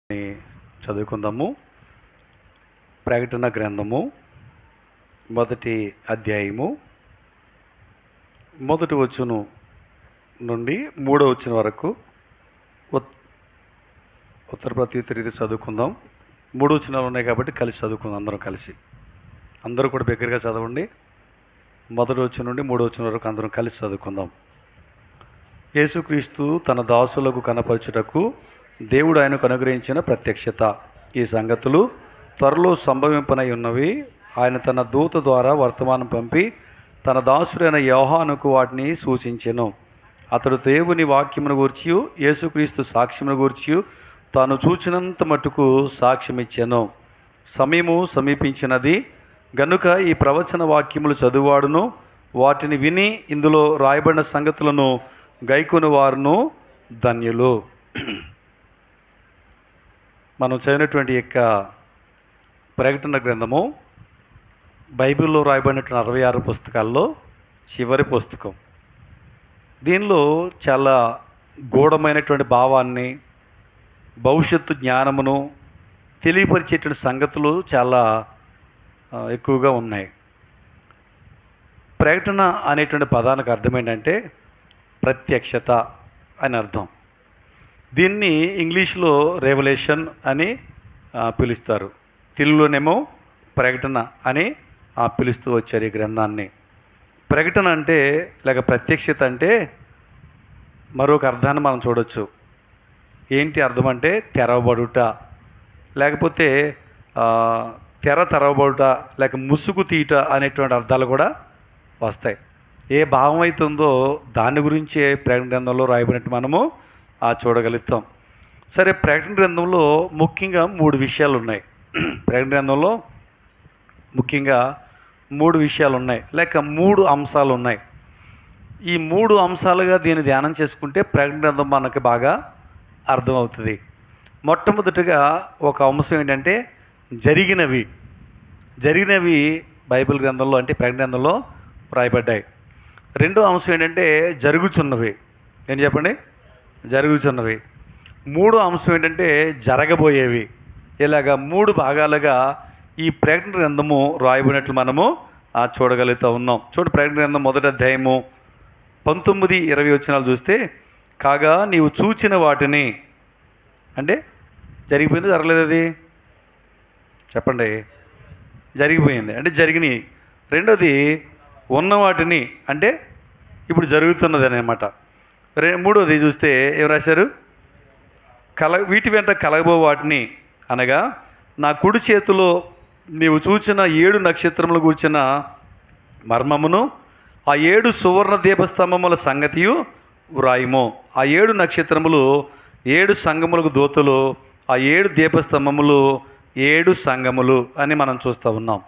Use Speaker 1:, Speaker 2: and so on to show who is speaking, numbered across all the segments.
Speaker 1: చదువుకుందాము. ప్రకటన గ్రంథము 1వ అధ్యాయము 1వ వచనం నుండి 3వ వచనం వరకు ఉత్తర ప్రత్యుత్తర రీతి చదువుకుందాం. 3 వచనాలు ఉన్నాయి కాబట్టి కలిసి చదువుకుందాం. అందరూ కూడా బిగ్గరగా చదవండి. 1వ వచనం నుండి 3వ వచనం వరకు అందరం కలిసి చదువుకుందాం. యేసుక్రీస్తు తన దాసులకు కనపరచుటకు దేవుడు ఆయనకు అనుగ్రహించిన ప్రత్యక్షత. ఈ సంగతులు త్వరలో సంభవింపనై ఉన్నవి. ఆయన తన దూత ద్వారా వర్తమానం పంపి తన దాసుడైన యోహానుకు వాటిని సూచించెను. అతడు దేవుని వాక్యమును గూర్చియు యేసుక్రీస్తు సాక్ష్యమును గూర్చియు తాను చూచినంత మట్టుకు సాక్ష్యమిచ్చెను. సమయము సమీపించినది గనుక ఈ ప్రవచన వాక్యములు చదువువాడును వాటిని విని ఇందులో రాయబడిన సంగతులను గైకొను వారును ధన్యులు. మనం చదివినటువంటి యొక్క ప్రకటన గ్రంథము బైబిల్లో రాయబడినటువంటి 66 పుస్తకాల్లో చివరి పుస్తకం. దీనిలో చాలా గూఢమైనటువంటి భావాన్ని, భవిష్యత్తు జ్ఞానమును తెలియపరిచేటువంటి సంగతులు చాలా ఎక్కువగా ఉన్నాయి. ప్రకటన అనేటువంటి పదానికి అర్థం ఏంటంటే ప్రత్యక్షత అని అర్థం. దీన్ని ఇంగ్లీష్లో రెవల్యూషన్ అని పిలుస్తారు. తెలుగులోనేమో ప్రకటన అని పిలుస్తూ వచ్చారు ఈ గ్రంథాన్ని. ప్రకటన అంటే లేక ప్రత్యక్షత అంటే మరొక అర్థాన్ని మనం చూడవచ్చు. ఏంటి అర్థం అంటే తెరవబడుట, లేకపోతే తెర తెరవబడుట, లేక ముసుగు తీయుట అనేటువంటి అర్థాలు కూడా వస్తాయి. ఏ భావం అయితే ఉందో దాని గురించే ప్రకటన గ్రంథంలో రాయబడినట్టు మనము చూడగలుగుతాం. సరే, ప్రకటన గ్రంథంలో ముఖ్యంగా 3 విషయాలు ఉన్నాయి. ప్రకటన గ్రంథంలో ముఖ్యంగా 3 విషయాలు ఉన్నాయి, లేక 3 అంశాలు ఉన్నాయి. ఈ 3 అంశాలుగా దీన్ని ధ్యానం చేసుకుంటే ప్రకటన గ్రంథం మనకి బాగా అర్థమవుతుంది. మొట్టమొదటిగా ఒక అంశం ఏంటంటే జరిగినవి బైబిల్ గ్రంథంలో అంటే ప్రకటన గ్రంథంలో రాయబడ్డాయి. రెండో అంశం ఏంటంటే జరుగుచున్నవి. ఏం చెప్పండి? జరుగుతున్నవి. 3వ అంశం ఏంటంటే జరగబోయేవి. ఇలాగా 3 భాగాలుగా ఈ ప్రకటన గ్రంథము రాయబడినట్లు మనము చూడగలుగుతూ ఉన్నాం. ప్రకటన గ్రంథం 1వ అధ్యాయము 19-20 వచనాలు చూస్తే, కాగా నీవు చూచిన వాటిని, అంటే జరిగిపోయింది జరగలేదు, అది చెప్పండి. జరిగిపోయింది అంటే జరిగినాయి. రెండోది ఉన్న వాటిని అంటే ఇప్పుడు జరుగుతున్నది అన్నమాట. మూడోది చూస్తే ఏం రాశారు? వీటి వెంట కలగబో వాటిని అనగా నా కుడి చేతిలో నీవు చూచిన 7 నక్షత్రములు కూర్చిన మర్మమును, ఆ 7 సువర్ణ దీపస్తంభముల సంగతియు వ్రాయుము. ఆ 7 నక్షత్రములు 7 సంఘములకు దూతలు, ఆ 7 దీపస్తంభములు 7 సంఘములు అని మనం చూస్తూ ఉన్నాం.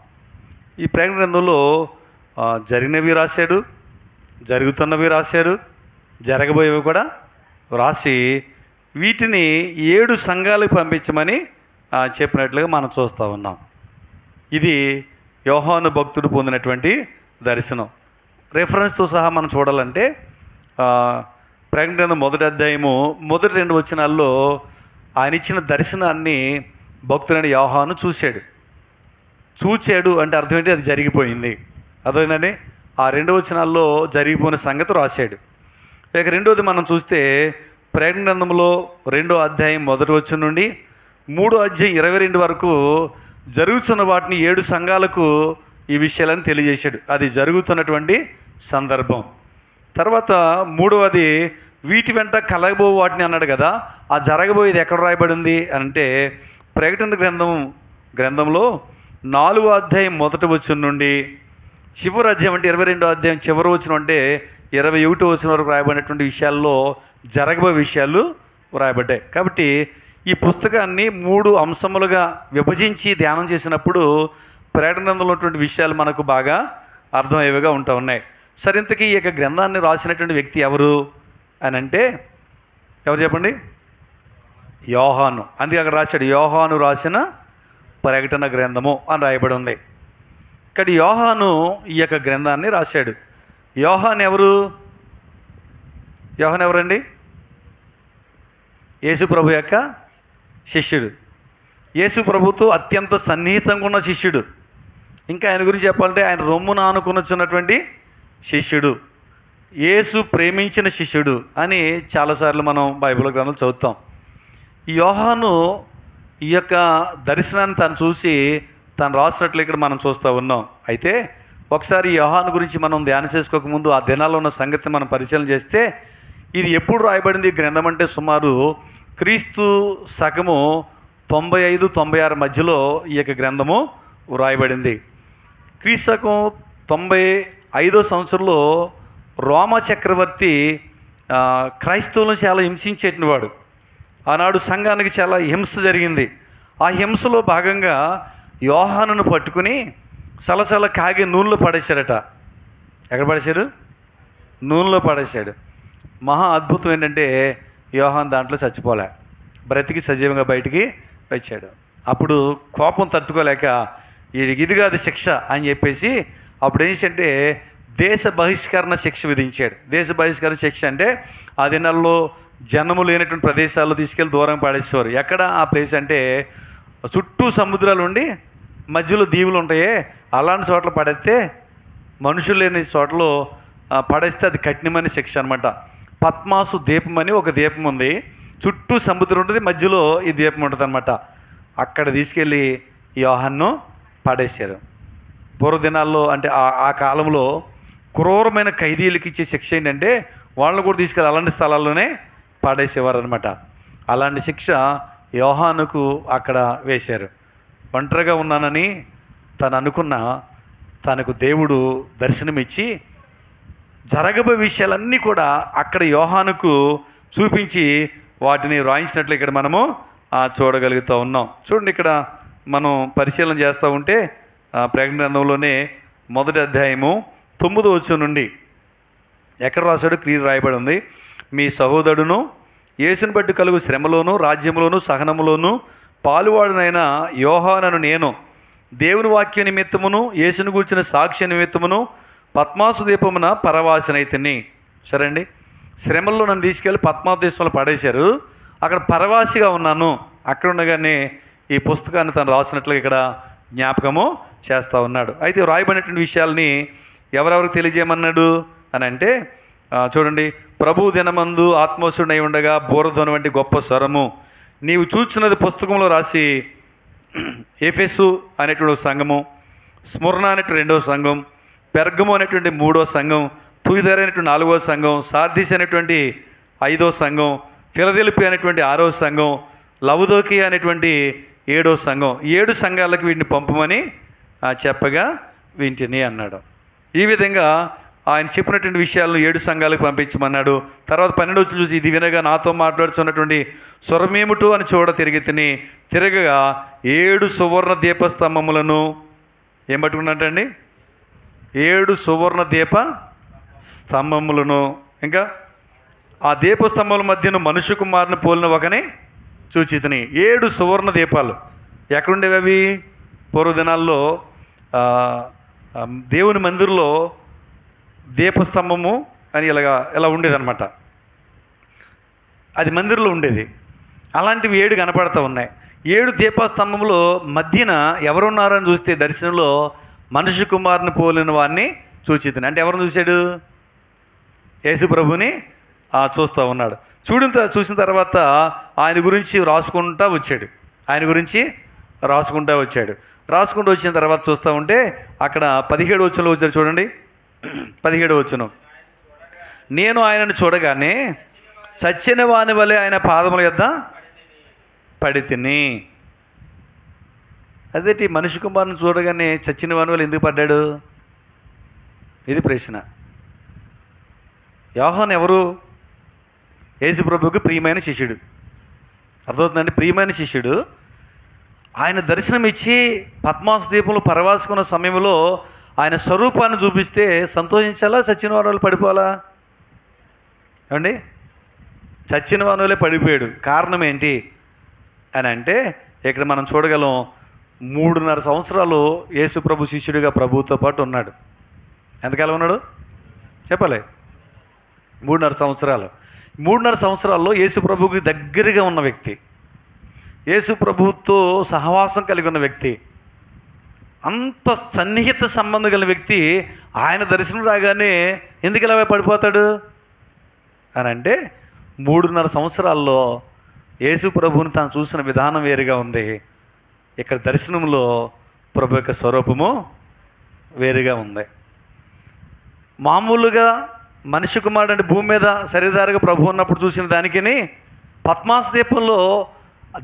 Speaker 1: ఈ ప్రకటన గ్రంథంలో జరిగినవి రాశాడు, జరుగుతున్నవి రాశాడు, జరగబోయేవి కూడా రాసి వీటిని 7 సంఘాలకు పంపించమని చెప్పినట్లుగా మనం చూస్తూ ఉన్నాం. ఇది యోహాను భక్తుడు పొందినటువంటి దర్శనం. రెఫరెన్స్తో సహా మనం చూడాలంటే ప్రకటన గ్రంథం 1వ అధ్యాయము మొదటి 2 వచనాల్లో ఆయన ఇచ్చిన దర్శనాన్ని భక్తుడైన యోహాను చూశాడు అంటే అర్థం ఏంటి? అది జరిగిపోయింది. అర్థమైందండి? ఆ 2 వచనాల్లో జరిగిపోయిన సంగతి రాశాడు. ఇక రెండోది మనం చూస్తే ప్రకటన గ్రంథంలో 2వ అధ్యాయం 1వ వచనం నుండి 3వ అధ్యాయం 22 వరకు జరుగుతున్న వాటిని 7 సంఘాలకు ఈ విషయాలను తెలియజేశాడు. అది జరుగుతున్నటువంటి సందర్భం. తర్వాత 3వది వీటి వెంట కలగబో వాటిని అన్నాడు కదా. ఆ జరగబోయేది ఎక్కడ రాయబడింది అంటే ప్రకటన గ్రంథంలో 4వ అధ్యాయం 1వ వచనం నుండి చివరి అధ్యాయం అంటే 22వ అధ్యాయం చివరి వచనం అంటే 21వ వచనం వరకు రాయబడినటువంటి విషయాల్లో జరగబోయే విషయాలు రాయబడ్డాయి. కాబట్టి ఈ పుస్తకాన్ని 3 అంశములుగా విభజించి ధ్యానం చేసినప్పుడు ప్రకటన గ్రంథంలో ఉన్నటువంటి విషయాలు మనకు బాగా అర్థమయ్యేవిగా ఉన్నాయి. సరే, ఇంతకీ ఈ యొక్క గ్రంథాన్ని రాసినటువంటి వ్యక్తి ఎవరు అని అంటే ఎవరు చెప్పండి? యోహాను. అందుకే అక్కడ రాశాడు యోహాను రాసిన ప్రకటన గ్రంథము అని రాయబడి ఉంది. ఇక్కడ యోహాను ఈ యొక్క గ్రంథాన్ని రాశాడు. యోహాను ఎవరండి? యేసు ప్రభు యొక్క శిష్యుడు, యేసు ప్రభుతో అత్యంత సన్నిహితంగా ఉన్న శిష్యుడు, ఇంకా ఆయన గురించి చెప్పాలంటే ఆయన రొమ్మున ఆనుకునొచ్చినటువంటి శిష్యుడు, యేసు ప్రేమించిన శిష్యుడు అని చాలాసార్లు మనం బైబిల్ గ్రంథాలు చదువుతాం. ఈ యోహాను ఈ యొక్క దర్శనాన్ని తను చూసి తను రాసినట్లు ఇక్కడ మనం చూస్తూ ఉన్నాం. అయితే ఒకసారి ఈ యోహాను గురించి మనం ధ్యానం చేసుకోకముందు ఆ దినాల్లో ఉన్న సంగతిని మనం పరిశీలన చేస్తే ఇది ఎప్పుడు రాయబడింది గ్రంథం అంటే సుమారు క్రీస్తు శకము 95-96 మధ్యలో ఈ యొక్క గ్రంథము వ్రాయబడింది. క్రీస్తు శకం 95వ సంవత్సరంలో రోమా చక్రవర్తి క్రైస్తవులను చాలా హింసించేటివాడు. ఆనాడు సంఘానికి చాలా హింస జరిగింది. ఆ హింసలో భాగంగా యోహానును పట్టుకుని సలసల కాగే నూనెలో పడేశారట. ఎక్కడ పడేశారు? నూనెలో పడేశాడు. మహా అద్భుతం ఏంటంటే యోహాను దాంట్లో చచ్చిపోలే, బ్రతికి సజీవంగా బయటికి వచ్చాడు. అప్పుడు కోపం తట్టుకోలేక ఇది కాదు శిక్ష అని చెప్పేసి అప్పుడు ఏం చేసంటే దేశ బహిష్కరణ శిక్ష విధించాడు. దేశ బహిష్కరణ శిక్ష అంటే ఆ దినాల్లో జనము లేనటువంటి ప్రదేశాల్లో తీసుకెళ్ళి దూరం పడేసేవారు. ఎక్కడ ఆ ప్లేస్ అంటే చుట్టూ సముద్రాలు ఉండి మధ్యలో దీవులు ఉంటాయే అలాంటి చోట్ల పడేస్తే, మనుషులు లేని చోట్లలో పడేస్తే అది కఠినమైన శిక్ష అనమాట. పద్మాసు దీపం అని ఒక దీపం ఉంది, చుట్టూ సముద్రం ఉంటుంది, మధ్యలో ఈ దీపం ఉంటుంది అనమాట. అక్కడ తీసుకెళ్ళి యోహాన్ను పడేశారు. పూర్వదినాల్లో అంటే ఆ కాలంలో క్రూరమైన ఖైదీలకు ఇచ్చే శిక్ష ఏంటంటే వాళ్ళని కూడా తీసుకెళ్ళి అలాంటి స్థలాల్లోనే పడేసేవారు అనమాట. అలాంటి శిక్ష యోహానుకు అక్కడ వేశారు. ఒంటరిగా ఉన్నానని తను అనుకున్న తనకు దేవుడు దర్శనమిచ్చి జరగబోయే విషయాలన్నీ కూడా అక్కడ యోహానుకు చూపించి వాటిని వ్రాయించినట్లు ఇక్కడ మనము చూడగలుగుతూ ఉన్నాం. చూడండి, ఇక్కడ మనం పరిశీలన చేస్తూ ఉంటే ప్రకటన గ్రంథంలోనే 1వ అధ్యాయము 9వ వచనం నుండి ఎక్కడ రాశాడో క్లియర్ రాయబడి ఉంది. మీ సహోదరుడును యేసుని బట్టి కలుగు శ్రమలోను రాజ్యములోను సహనములోను పాలువాడునైన యోహానను నేను దేవుని వాక్య నిమిత్తమును యేసును గూర్చిన సాక్ష్య నిమిత్తమును పద్మాసు దీపమున పరవాసినైతిని. సరే అండి, శ్రమల్లో నన్ను తీసుకెళ్ళి పద్మాసు దేశంలో పడేశారు, అక్కడ పరవాసిగా ఉన్నాను. అక్కడ ఉండగానే ఈ పుస్తకాన్ని తను రాసినట్లుగా ఇక్కడ జ్ఞాపకము చేస్తూ ఉన్నాడు. అయితే రాయబడినటువంటి విషయాల్ని ఎవరెవరికి తెలియజేయమన్నాడు అని అంటే చూడండి, ప్రభు దినమందు ఆత్మోసుడై ఉండగా బోరధ్వని వంటి గొప్ప స్వరము నీవు చూచినది పుస్తకంలో రాసి ఎఫెసు అనేటువంటి ఒక సంఘము, స్ముర్ణ అనేటువంటి 2వ సంఘం, పెర్గము అనేటువంటి 3వ సంఘం, తుయిదర అనేటువంటి 4వ సంఘం, సార్దీస్ అనేటువంటి 5వ సంఘం, ఫిలదెల్ఫీ అనేటువంటి 6వ సంఘం, లవదోకియా అనేటువంటి 7వ సంఘం, 7 సంఘాలకు వీటిని పంపమని చెప్పగా వింటిని అన్నాడు. ఈ విధంగా ఆయన చెప్పినటువంటి విషయాలను 7 సంఘాలకు పంపించమన్నాడు. తర్వాత 12వ వచనం చూసి ఇది వినగా నాతో మాట్లాడుతున్నటువంటి స్వరమేమిటో అని తిరగగా 7 సువర్ణ దీపస్తంభములను ఏం పట్టుకున్నట్టండి? 7 సువర్ణ దీప స్తంభములను, ఇంకా ఆ దీపస్తంభముల మధ్యన మనుష్య కుమారుని పోలిన ఒకని చూచితిని. 7 సువర్ణ దీపాలు ఎక్కడుండేవి అవి? పూర్వదినాల్లో దేవుని మందిరంలో దీపస్తంభము అని ఇలా ఉండేదన్నమాట. అది మందిరంలో ఉండేది. అలాంటివి 7 కనపడుతూ ఉన్నాయి. 7 దీపస్తంభంలో మధ్యన ఎవరున్నారని చూస్తే దర్శనంలో మనుష్య కుమారుని పోలిన వాడిని చూచితిని. అంటే ఎవరిని చూశాడు? యేసు ప్రభుని చూస్తూ ఉన్నాడు. చూసిన తర్వాత ఆయన గురించి రాసుకుంటూ రాసుకుంటూ వచ్చిన తర్వాత చూస్తూ ఉంటే అక్కడ 17వ వచనంలో వచ్చారు చూడండి. 17వ వచనం, నేను ఆయనను చూడగానే చచ్చిన వాని వలె ఆయన పాదముల యొద్ద పడి తిని. అదేంటి, మనిషి కుమారుని చూడగానే చచ్చిన వాని వల్ల ఎందుకు పడ్డాడు? ఇది ప్రశ్న. యోహాను ఎవరు? యేసు ప్రభువుకి ప్రియమైన శిష్యుడు. అర్థమవుతుందండి? ప్రియమైన శిష్యుడు. ఆయన దర్శనం ఇచ్చి పద్మాసు దీపంలో పరవాసుకున్న సమయంలో ఆయన స్వరూపాన్ని చూపిస్తే సంతోషించాలా, చచ్చిన వారి పడిపోవాలా? ఏమండి, చచ్చిన వారి పడిపోయాడు. కారణం ఏంటి అని అంటే ఇక్కడ మనం చూడగలం, 3.5 సంవత్సరాలు యేసు ప్రభు శిష్యుడిగా ప్రభువుతో పాటు ఉన్నాడు. ఎంతకాలం ఉన్నాడు చెప్పాలి? 3.5 సంవత్సరాలు. 3.5 సంవత్సరాల్లో యేసు ప్రభువుకి దగ్గరగా ఉన్న వ్యక్తి. యేసు ప్రభువుతో సహవాసం కలిగి ఉన్న వ్యక్తి, అంత సన్నిహిత సంబంధం కలిగిన వ్యక్తి ఆయన దర్శనం రాగానే ఎందుకు ఇలా పడిపోతాడు అని అంటే 3.5 సంవత్సరాల్లో యేసు ప్రభువుని తాను చూసిన విధానం వేరుగా ఉంది. ఇక్కడ దర్శనంలో ప్రభు యొక్క స్వరూపము వేరుగా ఉంది. మామూలుగా మనిషి కుమారుడు అంటే భూమి మీద శరీరధారిగా ప్రభు ఉన్నప్పుడు చూసిన దానికిని పద్మాస దీపంలో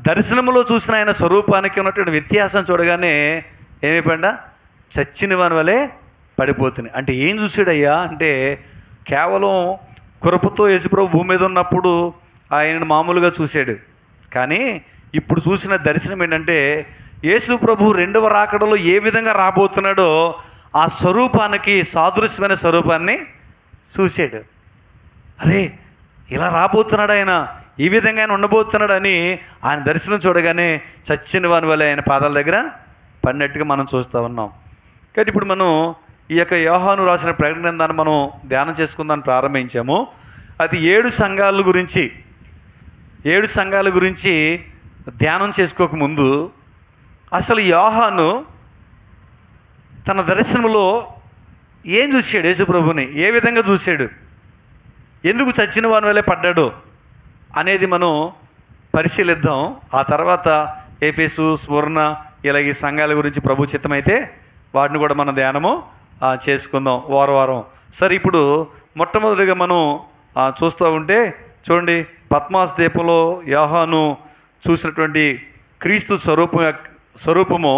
Speaker 1: దర్శనంలో చూసిన ఆయన స్వరూపానికి ఉన్నటువంటి వ్యత్యాసం చూడగానే ఏమైపోయిందా, చచ్చిన వాని వలె పడిపోతుంది. అంటే ఏం చూసాడయ్యా అంటే కేవలం కృపతో యేసుప్రభు భూమి మీద ఉన్నప్పుడు ఆయనను మామూలుగా చూశాడు. కానీ ఇప్పుడు చూసిన దర్శనం ఏంటంటే యేసుప్రభు రెండవ రాకడలో ఏ విధంగా రాబోతున్నాడో ఆ స్వరూపానికి సాదృశ్యమైన స్వరూపాన్ని చూశాడు. అరే ఇలా రాబోతున్నాడు ఆయన, ఈ విధంగా ఆయన ఉండబోతున్నాడు అని ఆయన దర్శనం చూడగానే చచ్చిన వాని వల్ల ఆయన పాదాల దగ్గర పడినట్టుగా మనం చూస్తూ ఉన్నాం. కాబట్టి ఇప్పుడు మనం ఈ యొక్క యోహాను రాసిన ప్రకటన గ్రంథాన్ని మనం ధ్యానం చేసుకుందాన్ని ప్రారంభించాము. అది 7 సంఘాల గురించి ధ్యానం చేసుకోకముందు అసలు యోహాను తన దర్శనంలో ఏం చూశాడు, యేసుప్రభుని ఏ విధంగా చూశాడు, ఎందుకు చచ్చిన వాని వల్లే పడ్డాడు అనేది మనం పరిశీలిద్దాం. ఆ తర్వాత ఎఫెసు, స్మరణ ఇలాగ ఈ సంఘాల గురించి ప్రభు చిత్తమైతే వాటిని కూడా మనం ధ్యానము చేసుకుందాం వారం. సరే, ఇప్పుడు మొట్టమొదటిగా మనం చూస్తూ ఉంటే చూడండి, పద్మాస దీపంలో యోహాను చూసినటువంటి క్రీస్తు స్వరూపము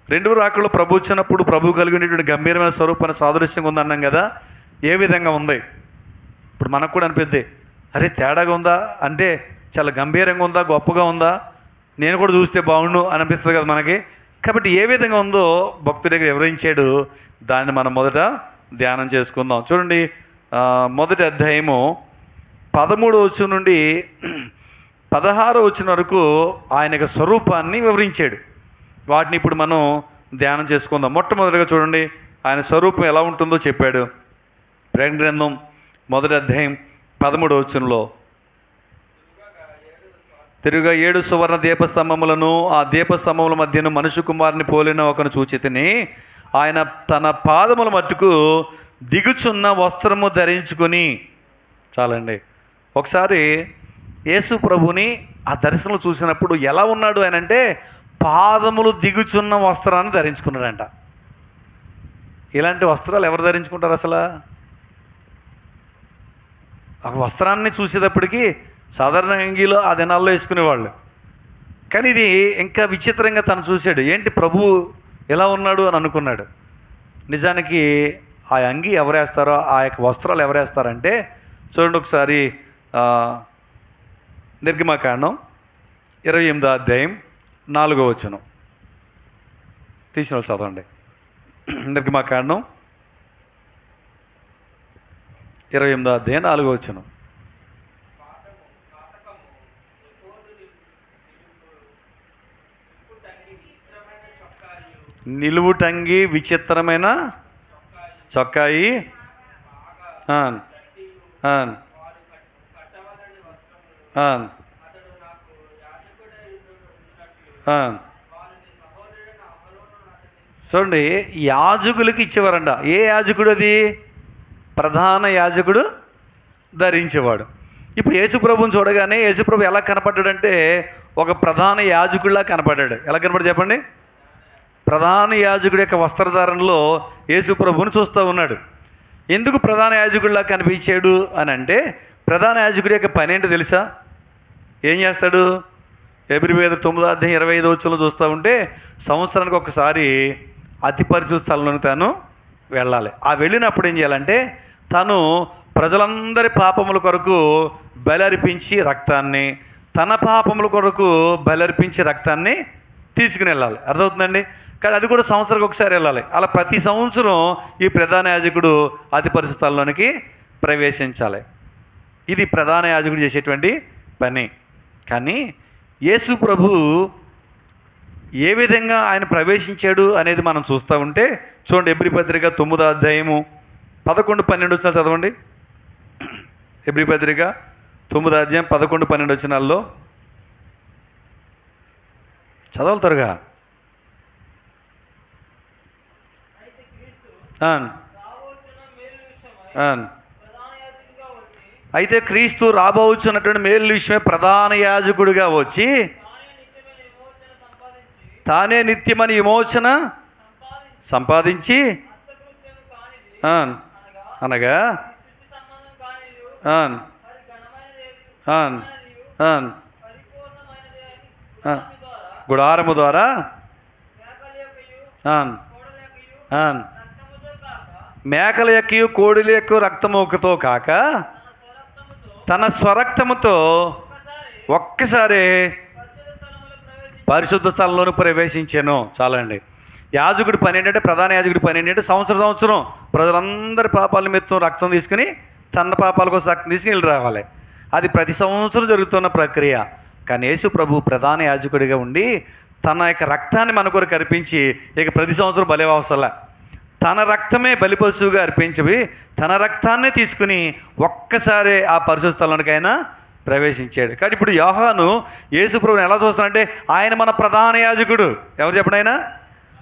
Speaker 1: రెండవ రాకడలో ప్రభు వచ్చినప్పుడు ప్రభు కలిగినటువంటి గంభీరమైన స్వరూపాన్ని సాదృశ్యంగా ఉందన్నాం కదా. ఏ విధంగా ఉంది ఇప్పుడు మనకు కూడా అనిపిద్ది, అరే తేడాగా ఉందా అంటే చాలా గంభీరంగా ఉందా, గొప్పగా ఉందా, నేను కూడా చూస్తే బాగుండు అనిపిస్తుంది కదా మనకి. కాబట్టి ఏ విధంగా ఉందో భక్తుడిగా వివరించాడు, దాన్ని మనం మొదట ధ్యానం చేసుకుందాం. చూడండి, మొదటి అధ్యాయము 13వ వచనం నుండి 16వ వచనం వరకు ఆయన యొక్క స్వరూపాన్ని వివరించాడు. వాటిని ఇప్పుడు మనం ధ్యానం చేసుకుందాం. మొట్టమొదటిగా చూడండి, ఆయన స్వరూపం ఎలా ఉంటుందో చెప్పాడు. ప్రకటన గ్రంథం మొదటి అధ్యాయం 13వ వచనంలో, తిరుగా 7 సువర్ణ దీపస్తంభములను, ఆ దీపస్తంభముల మధ్యను మనుష్య కుమారుని పోలిన ఒకను చూచితిని. ఆయన తన పాదముల మట్టుకు దిగుచున్న వస్త్రము ధరించుకొని, చాలండి, ఒకసారి యేసు ప్రభుని ఆ దర్శనం చూసినప్పుడు ఎలా ఉన్నాడు ఆయన అంటే పాదములు దిగుచున్న వస్త్రాన్ని ధరించుకున్నాడంట. ఇలాంటి వస్త్రాలు ఎవరు ధరించుకుంటారు అసలు? ఒక వస్త్రాన్ని చూసేటప్పటికి సాధారణ అంగీలో ఆ దినాల్లో వేసుకునేవాళ్ళు. కానీ ఇది ఇంకా విచిత్రంగా తను చూశాడు. ఏంటి ప్రభు ఎలా ఉన్నాడు అని అనుకున్నాడు. నిజానికి ఆ అంగీ ఎవరేస్తారో, ఆ యొక్క వస్త్రాలు ఎవరేస్తారంటే చూడండి ఒకసారి, నిర్గమకాండం 28వ అధ్యాయం 4వ వచనం తీసిన వాళ్ళు చదవండి. నిర్గమకాండం 28వ అధ్యాయం 4వ వచనం. నిలువుటంగి విచిత్రమైన చొక్కాయి, చూడండి, యాజకులకి ఇచ్చేవారంట. ఏ యాజకుడు అది? ప్రధాన యాజకుడు ధరించేవాడు. ఇప్పుడు యేసుప్రభుని చూడగానే యేసుప్రభు ఎలా కనపడ్డాడంటే ఒక ప్రధాన యాజకుడిలా కనపడ్డాడు. ఎలా కనపడ్డాడు చెప్పండి? ప్రధాన యాజకుడి యొక్క వస్త్రధారణలో యేసుప్రభుని చూస్తూ ఉన్నాడు. ఎందుకు ప్రధాన యాజకుడిలా కనిపించాడు అని అంటే ప్రధాన యాజకుడి యొక్క పని ఏంటో తెలుసా? ఏం చేస్తాడు? హెబ్రీ 9వ అధ్యాయం 25వ వచనంలో చూస్తూ ఉంటే సంవత్సరానికి ఒకసారి అతి పరిశుద్ధ స్థలంలోకి తాను వెళ్ళాలి. ఆ వెళ్ళినప్పుడు ఏం చేయాలంటే తను ప్రజలందరి పాపముల కొరకు బలర్పించి రక్తాన్ని, తన పాపముల కొరకు బలర్పించి రక్తాన్ని తీసుకుని వెళ్ళాలి. అర్థమవుతుందండి? కానీ అది కూడా సంవత్సరానికి ఒకసారి వెళ్ళాలి. అలా ప్రతి సంవత్సరం ఈ ప్రధాన యాజకుడు అతి పరిశుద్ధ స్థలంలోనికి ప్రవేశించాలి. ఇది ప్రధాన యాజకుడు చేసేటువంటి పని. కానీ యేసు ప్రభు ఏ విధంగా ఆయన ప్రవేశించాడు అనేది మనం చూస్తూ ఉంటే చూడండి, హెబ్రీ పత్రిక 9వ అధ్యాయము 11-12 వచనాలు చదవండి. హెబ్రీ పత్రిక 9వ అధ్యాయం 11-12 వచనాల్లో, చదవలుతారుగా. అయితే క్రీస్తు రాబోచున్నటువంటి మేలు విషయమే ప్రధాన యాజకుడిగా వచ్చి తానే నిత్యమని విమోచన సంపాదించి అనగా గుడారము ద్వారా మేకల యొక్క కోడిల యొక్క రక్తముతో కాక తన స్వరక్తముతో ఒక్కసారి పరిశుద్ధ స్థలంలోకి ప్రవేశించాను. చాలండి. యాజకుడి పని ఏంటంటే, ప్రధాన యాజకుడి పని ఏంటంటే సంవత్సరం ప్రజలందరి పాపాల నిమిత్తం రక్తం తీసుకుని తన పాపాల కోసం రక్తం తీసుకుని వెళ్ళి రావాలి. అది ప్రతి సంవత్సరం జరుగుతున్న ప్రక్రియ. కానీ యేసు ప్రభు ప్రధాన యాజకుడిగా ఉండి తన యొక్క రక్తాన్ని మన కొరకు అర్పించి ఇక ప్రతి సంవత్సరం బలి అవసరంలా, తన రక్తమే బలిపశువుగా అర్పించి తన రక్తాన్నే తీసుకుని ఒక్కసారి ఆ పరిశుద్ధ స్థలానికైనా ప్రవేశించాడు. కానీ ఇప్పుడు యోహాను యేసు ప్రభువుని ఎలా చూస్తానంటే, ఆయన మన ప్రధాన యాజకుడు. ఎవరు చెప్పండి? ఆయన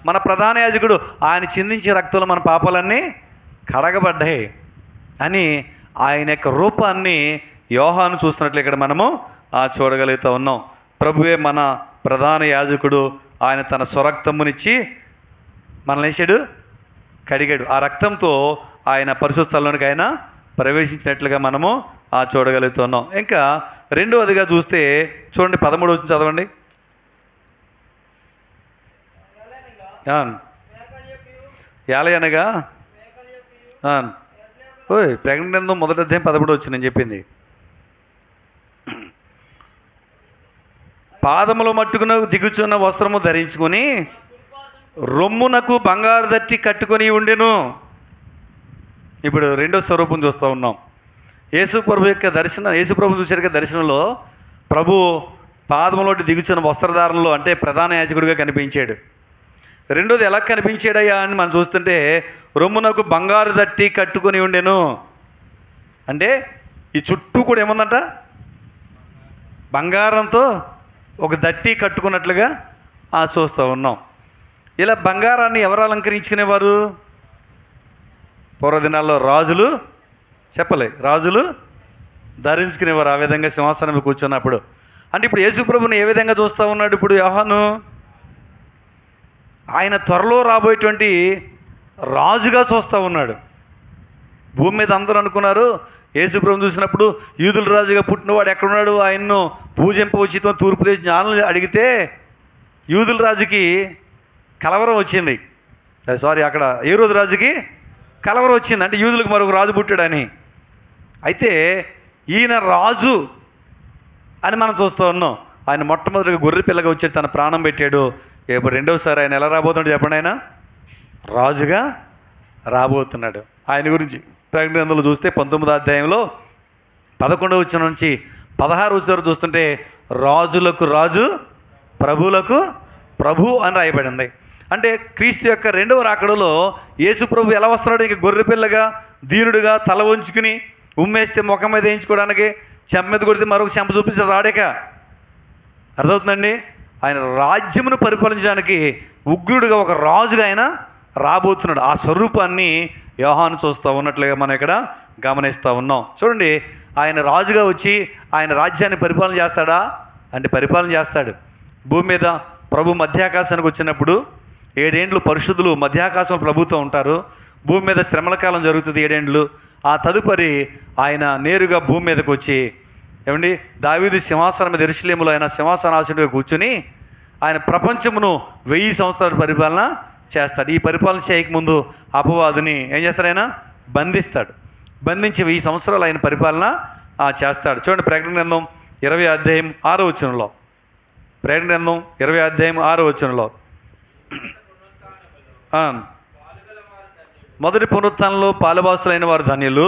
Speaker 1: మన ప్రధాన యాజకుడు. ఆయన చిందించే రక్తంలో మన పాపాలన్నీ కడగబడ్డాయి అని ఆయన యొక్క రూపాన్ని యోహాను చూస్తున్నట్లు ఇక్కడ మనము చూడగలుగుతూ ఉన్నాం. ప్రభువే మన ప్రధాన యాజకుడు. ఆయన తన స్వరక్తమునిచ్చి మనల్ని వేసాడు, కడిగాడు. ఆ రక్తంతో ఆయన పరిశుద్ధ స్థలంలోనికి ఆయన ప్రవేశించినట్లుగా మనము చూడగలుగుతున్నాం. ఇంకా రెండవదిగా చూస్తే చూడండి, 13 చదవండి. యాలయనగా ప్రకటన గ్రంథం 1వ అధ్యాయం 13 నేను చెప్పింది. పాదముల మట్టుకున దిగుచున్న వస్త్రము ధరించుకొని రొమ్మునకు బంగారు దట్టి కట్టుకొని ఉండెను. ఇప్పుడు రెండో స్వరూపం చూస్తూ ఉన్నాం. యేసు ప్రభు యొక్క దర్శనం, యేసు ప్రభు చూసే దర్శనంలో ప్రభు పాదములోటి దిగుచున్న వస్త్రధారణలో అంటే ప్రధాన యాజకుడిగా కనిపించాడు. రెండోది ఎలా కనిపించాడయ్యా అని మనం చూస్తుంటే, రొమ్మునకు బంగారు దట్టి కట్టుకొని ఉండెను. అంటే ఈ చుట్టూ కూడా ఏముందంట, బంగారంతో ఒక దట్టి కట్టుకున్నట్లుగా చూస్తూ ఉన్నాం. ఇలా బంగారాన్ని ఎవరు అలంకరించుకునేవారు? పూర్వదినాల్లో రాజులు, చెప్పలే, రాజులు ధరించుకునేవారు ఆ విధంగా సింహాసనం కూర్చున్నప్పుడు. అంటే ఇప్పుడు యేసు ప్రభుని ఏ విధంగా చూస్తూ ఉన్నాడు ఇప్పుడు యోహాను? ఆయన త్వరలో రాబోయేటువంటి రాజుగా చూస్తూ ఉన్నాడు. భూమి మీద అందరూ అనుకున్నారు యేసు ప్రభుని చూసినప్పుడు యూదుల రాజుగా పుట్టినవాడు ఎక్కడున్నాడు, ఆయన్ను పూజింపవచ్చితం తూర్పు దేశ జ్ఞానులు అడిగితే యూదుల రాజుకి కలవరం వచ్చింది. అక్కడ హేరోదు రాజుకి కలవరం వచ్చింది. అంటే యూదులకు మరొక రాజు పుట్టాడని. అయితే ఈయన రాజు అని మనం చూస్తూ ఉన్నాం. ఆయన మొట్టమొదటిగా గొర్రె పిల్లగా వచ్చాడు, తన ప్రాణం పెట్టాడు. ఇప్పుడు రెండోసారి ఆయన ఎలా రాబోతున్నాడు చెప్పండి? ఆయన రాజుగా రాబోతున్నాడు. ఆయన గురించి ప్రకటన గ్రంథంలో చూస్తే 19వ అధ్యాయంలో 11వ వచనం నుంచి 16వ వచనం చూస్తుంటే రాజులకు రాజు, ప్రభువులకు ప్రభు అని రాయబడింది. అంటే క్రీస్తు యొక్క రెండవ రాకడలో యేసు ప్రభు ఎలా వస్తున్నాడు? ఇక గొర్రెపిల్లగా దీనుడుగా తల వంచుకుని ఉమ్మేస్తే ముఖం మీద వేయించుకోవడానికి, చెంప మీద కొడితే మరొక చెంప చూపించడం రాడేక. అర్థమవుతుందండి? ఆయన రాజ్యమును పరిపాలించడానికి ఉగ్రుడుగా ఒక రాజుగా ఆయన రాబోతున్నాడు. ఆ స్వరూపాన్ని యోహాను చూస్తూ ఉన్నట్లుగా మనం ఇక్కడ గమనిస్తూ ఉన్నాం. చూడండి, ఆయన రాజుగా వచ్చి ఆయన రాజ్యాన్ని పరిపాలన చేస్తాడా అంటే పరిపాలన చేస్తాడు. భూమి మీద ప్రభు మధ్యాకాశానికి వచ్చినప్పుడు 7 ఏండ్లు పరిశుద్ధులు మధ్యాకాశం ప్రభుత్వం ఉంటారు. భూమి మీద శ్రమల కాలం జరుగుతుంది 7 ఏండ్లు. ఆ తదుపరి ఆయన నేరుగా భూమి మీదకి వచ్చి ఏమండి దావీదు సింహాసనం మీద యెరూషలేములో ఆయన సింహాసనాసనుడిగా కూర్చుని ఆయన ప్రపంచమును 1000 సంవత్సరాల పరిపాలన చేస్తాడు. ఈ పరిపాలన చేయకముందు అపవాదిని ఏం చేస్తాడు? ఆయన బంధిస్తాడు. బంధించి 1000 సంవత్సరాలు ఆయన పరిపాలన చేస్తాడు. చూడండి, ప్రకటన గ్రంథం 20వ అధ్యాయం 6వ వచనంలో, ప్రకటన గ్రంథం 20వ అధ్యాయం 6వ వచనంలో, మొదటి పునరుత్థానంలో పాలుభాస్తులైన వారు ధన్యులు,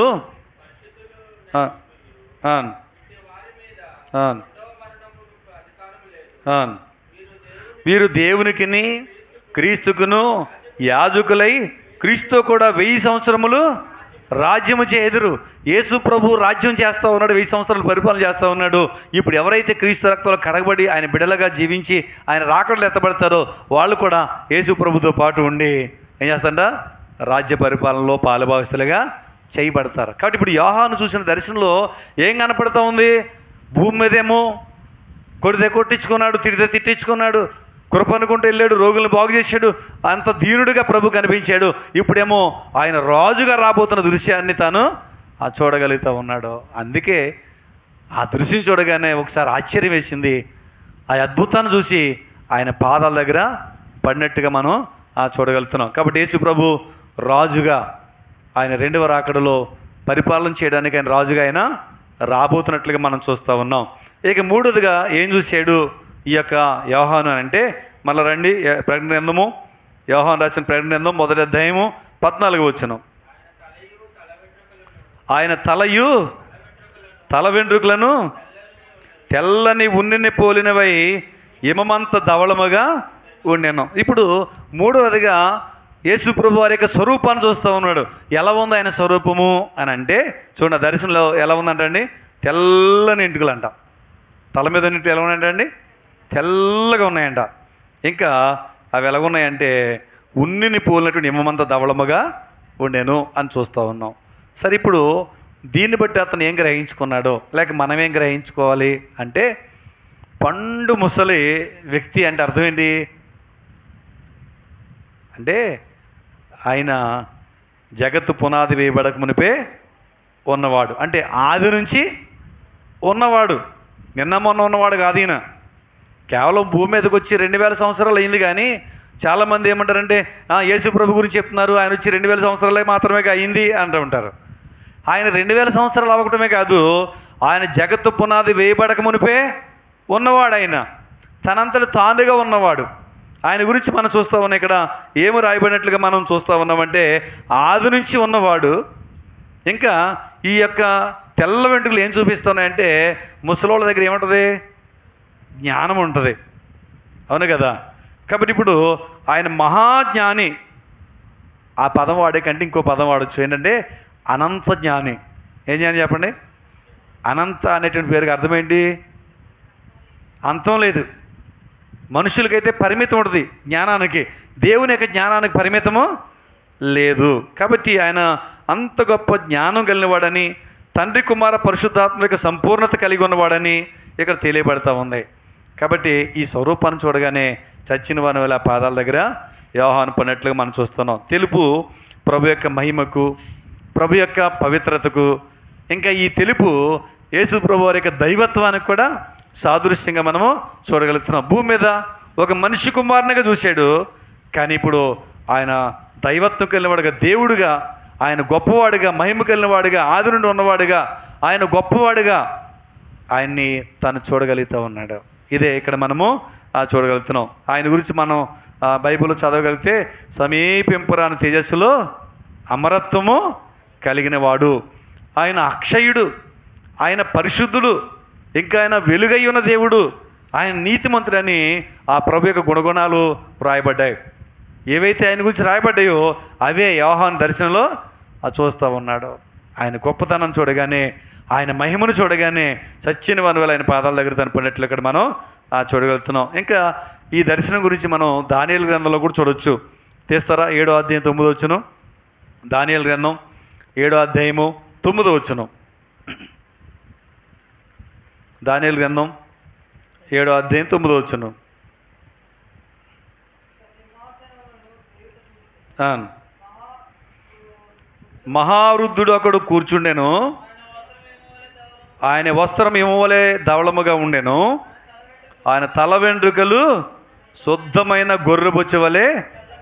Speaker 1: వీరు దేవునికిని క్రీస్తుకును యాజకులై క్రీస్తు కూడా 1000 సంవత్సరములు రాజ్యము చేదురు. యేసు ప్రభు రాజ్యం చేస్తూ ఉన్నాడు, 1000 సంవత్సరాలు పరిపాలన చేస్తూ ఉన్నాడు. ఇప్పుడు ఎవరైతే క్రీస్తు రక్తంలో కడగబడి ఆయన బిడ్డలుగా జీవించి ఆయన రాకడలు ఎత్తబడతారో వాళ్ళు కూడా యేసు ప్రభుతో పాటు ఉండి ఏం చేస్తారంట? రాజ్య పరిపాలనలో పాలుభాగస్తులుగా చేయబడతారు. కాబట్టి ఇప్పుడు యోహాను చూసిన దర్శనంలో ఏం కనపడుతూ ఉంది? భూమి మీదేమో కొడితే కొట్టించుకున్నాడు, తిడితే తిట్టించుకున్నాడు, కృప అనుకుంటూ వెళ్ళాడు, రోగులను బాగు చేశాడు, అంత దీనుడిగా ప్రభు కనిపించాడు. ఇప్పుడేమో ఆయన రాజుగా రాబోతున్న దృశ్యాన్ని తాను చూడగలుగుతూ ఉన్నాడు. అందుకే ఆ దృశ్యం చూడగానే ఒకసారి ఆశ్చర్యం వేసింది. ఆ అద్భుతాన్ని చూసి ఆయన పాదాల దగ్గర పడినట్టుగా మనం చూడగలుగుతున్నాం. కాబట్టి యేసు ప్రభు రాజుగా ఆయన రెండవ రాకడలో పరిపాలన చేయడానికి ఆయన రాజుగా ఆయన రాబోతున్నట్లుగా మనం చూస్తూ ఉన్నాం. ఇక మూడోదిగా ఏం చూశాడు ఈ యొక్క యోహాను అని అంటే, మళ్ళీ రండి ప్రకటన గ్రంథము, యోహాను రాసిన ప్రకటన గ్రంథం 1వ అధ్యాయము 14వ వచనం. ఆయన తలయు తల వెంట్రుకలను తెల్లని ఉన్నిని పోలినవై హిమమంత ధవళముగా ఉండెను. ఇప్పుడు మూడవదిగా యేసు ప్రభు వారి యొక్క స్వరూపాన్ని చూస్తూ ఉన్నాడు. ఎలా ఉంది ఆయన స్వరూపము అని అంటే, చూడండి దర్శనంలో ఎలా ఉందంటండి? తెల్లని ఎంటుకలు అంట. తల మీద ఎంటుకలు ఎలా ఉన్నాయంటండి? తెల్లగా ఉన్నాయంట. ఇంకా అవి ఎలాగున్నాయంటే ఉన్నిని పోలినటువంటి హిమమంత ధవళముగా ఉండేను అని చూస్తూ ఉన్నాం. సరే, ఇప్పుడు దీన్ని బట్టి అతను ఏం గ్రహించుకున్నాడో లేక మనం ఏం గ్రహించుకోవాలి అంటే, పండు ముసలి వ్యక్తి అంటే అర్థం ఏంటి అంటే, ఆయన జగత్తు పునాది వేయబడక మునిపే ఉన్నవాడు. అంటే ఆది నుంచి ఉన్నవాడు, నిన్న మొన్న ఉన్నవాడు కాదు ఈయన. కేవలం భూమి మీదకి వచ్చి 2000 సంవత్సరాలు అయింది. కానీ చాలామంది ఏమంటారంటే, యేసు ప్రభు గురించి చెప్తున్నారు, ఆయన వచ్చి 2000 సంవత్సరాలే మాత్రమే అయింది అంటూ ఉంటారు. ఆయన 2000 సంవత్సరాలు అవ్వటమే కాదు, ఆయన జగత్తు పునాది వేయబడక మునిపే ఉన్నవాడు. ఆయన తనంతటి తానుగా ఉన్నవాడు. ఆయన గురించి మనం చూస్తూ ఉన్నాం. ఇక్కడ ఏమి రాయబడినట్లుగా మనం చూస్తూ ఉన్నామంటే, ఆది నుంచి ఉన్నవాడు. ఇంకా ఈ యొక్క తెల్ల వెంట్రుకలు ఏం చూపిస్తున్నాయంటే, ముసలోళ్ళ దగ్గర ఏముంటుంది? జ్ఞానం ఉంటుంది. అవును కదా? కాబట్టి ఇప్పుడు ఆయన మహాజ్ఞాని. ఆ పదం వాడే కంటే ఇంకో పదం వాడచ్చు. ఏంటంటే అనంత జ్ఞాని. ఏం జ్ఞాని చెప్పండి? అనంత అనేటువంటి పేరుకి అర్థమేంటి? అంతం లేదు. మనుషులకైతే పరిమితం ఉంటుంది జ్ఞానానికి, దేవుని యొక్క జ్ఞానానికి పరిమితము లేదు. కాబట్టి ఆయన అంత గొప్ప జ్ఞానం కలిగినవాడని, తండ్రి కుమార పరిశుద్ధాత్మ యొక్క సంపూర్ణత కలిగి ఉన్నవాడని ఇక్కడ తెలియబడతా ఉంది. కాబట్టి ఈ స్వరూపాన్ని చూడగానే చచ్చిన వారి వేళ పాదాల దగ్గర యోహాను పడినట్లుగా మనం చూస్తున్నాం. తెలుపు ప్రభు యొక్క మహిమకు, ప్రభు యొక్క పవిత్రతకు, ఇంకా ఈ తెలుపు యేసు ప్రభు వారి యొక్క దైవత్వానికి కూడా సాదృశ్యంగా మనము చూడగలుగుతున్నాం. భూమి మీద ఒక మనిషి కుమారునిగా చూశాడు, కానీ ఇప్పుడు ఆయన దైవత్వం కలిగినవాడుగా, దేవుడుగా, ఆయన గొప్పవాడుగా, మహిమ కలిగినవాడుగా, ఆది నుండి ఉన్నవాడుగా, ఆయన గొప్పవాడుగా ఆయన్ని తను చూడగలుగుతూ ఉన్నాడు. ఇదే ఇక్కడ మనము చూడగలుగుతున్నాం. ఆయన గురించి మనం బైబిల్ చదవగలిగితే, సమీపింపరాని తేజస్సులో అమరత్వము కలిగిన వాడు, ఆయన అక్షయుడు, ఆయన పరిశుద్ధుడు, ఇంకా ఆయన వెలుగై ఉన్న దేవుడు, ఆయన నీతిమంతుడని ఆ ప్రభు యొక్క గుణగుణాలు రాయబడ్డాయి. ఏవైతే ఆయన గురించి రాయబడ్డాయో అవే యోహాను దర్శనంలో చూస్తూ ఉన్నాడు. ఆయన గొప్పతనం చూడగానే, ఆయన మహిమను చూడగానే చచ్చిన వారి ఆయన పాదాల దగ్గర తనపడినట్లు ఇక్కడ మనం చూడగలుగుతున్నాం. ఇంకా ఈ దర్శనం గురించి మనం దానియేలు గ్రంథంలో కూడా చూడవచ్చు. తీస్తారా? 7వ అధ్యాయం 9వ వచనం. దానియేలు గ్రంథం 7వ అధ్యాయము 9వ వచనం. దానియేలు గ్రంథం 7వ అధ్యాయం 9వ వచనం. మహావృద్ధుడు అక్కడు కూర్చుండెను, ఆయన వస్త్రం ఇమ్మవలే ధవళముగా ఉండెను, ఆయన తల వెంట్రుకలు శుద్ధమైన గొర్రెబొచ్చు వలె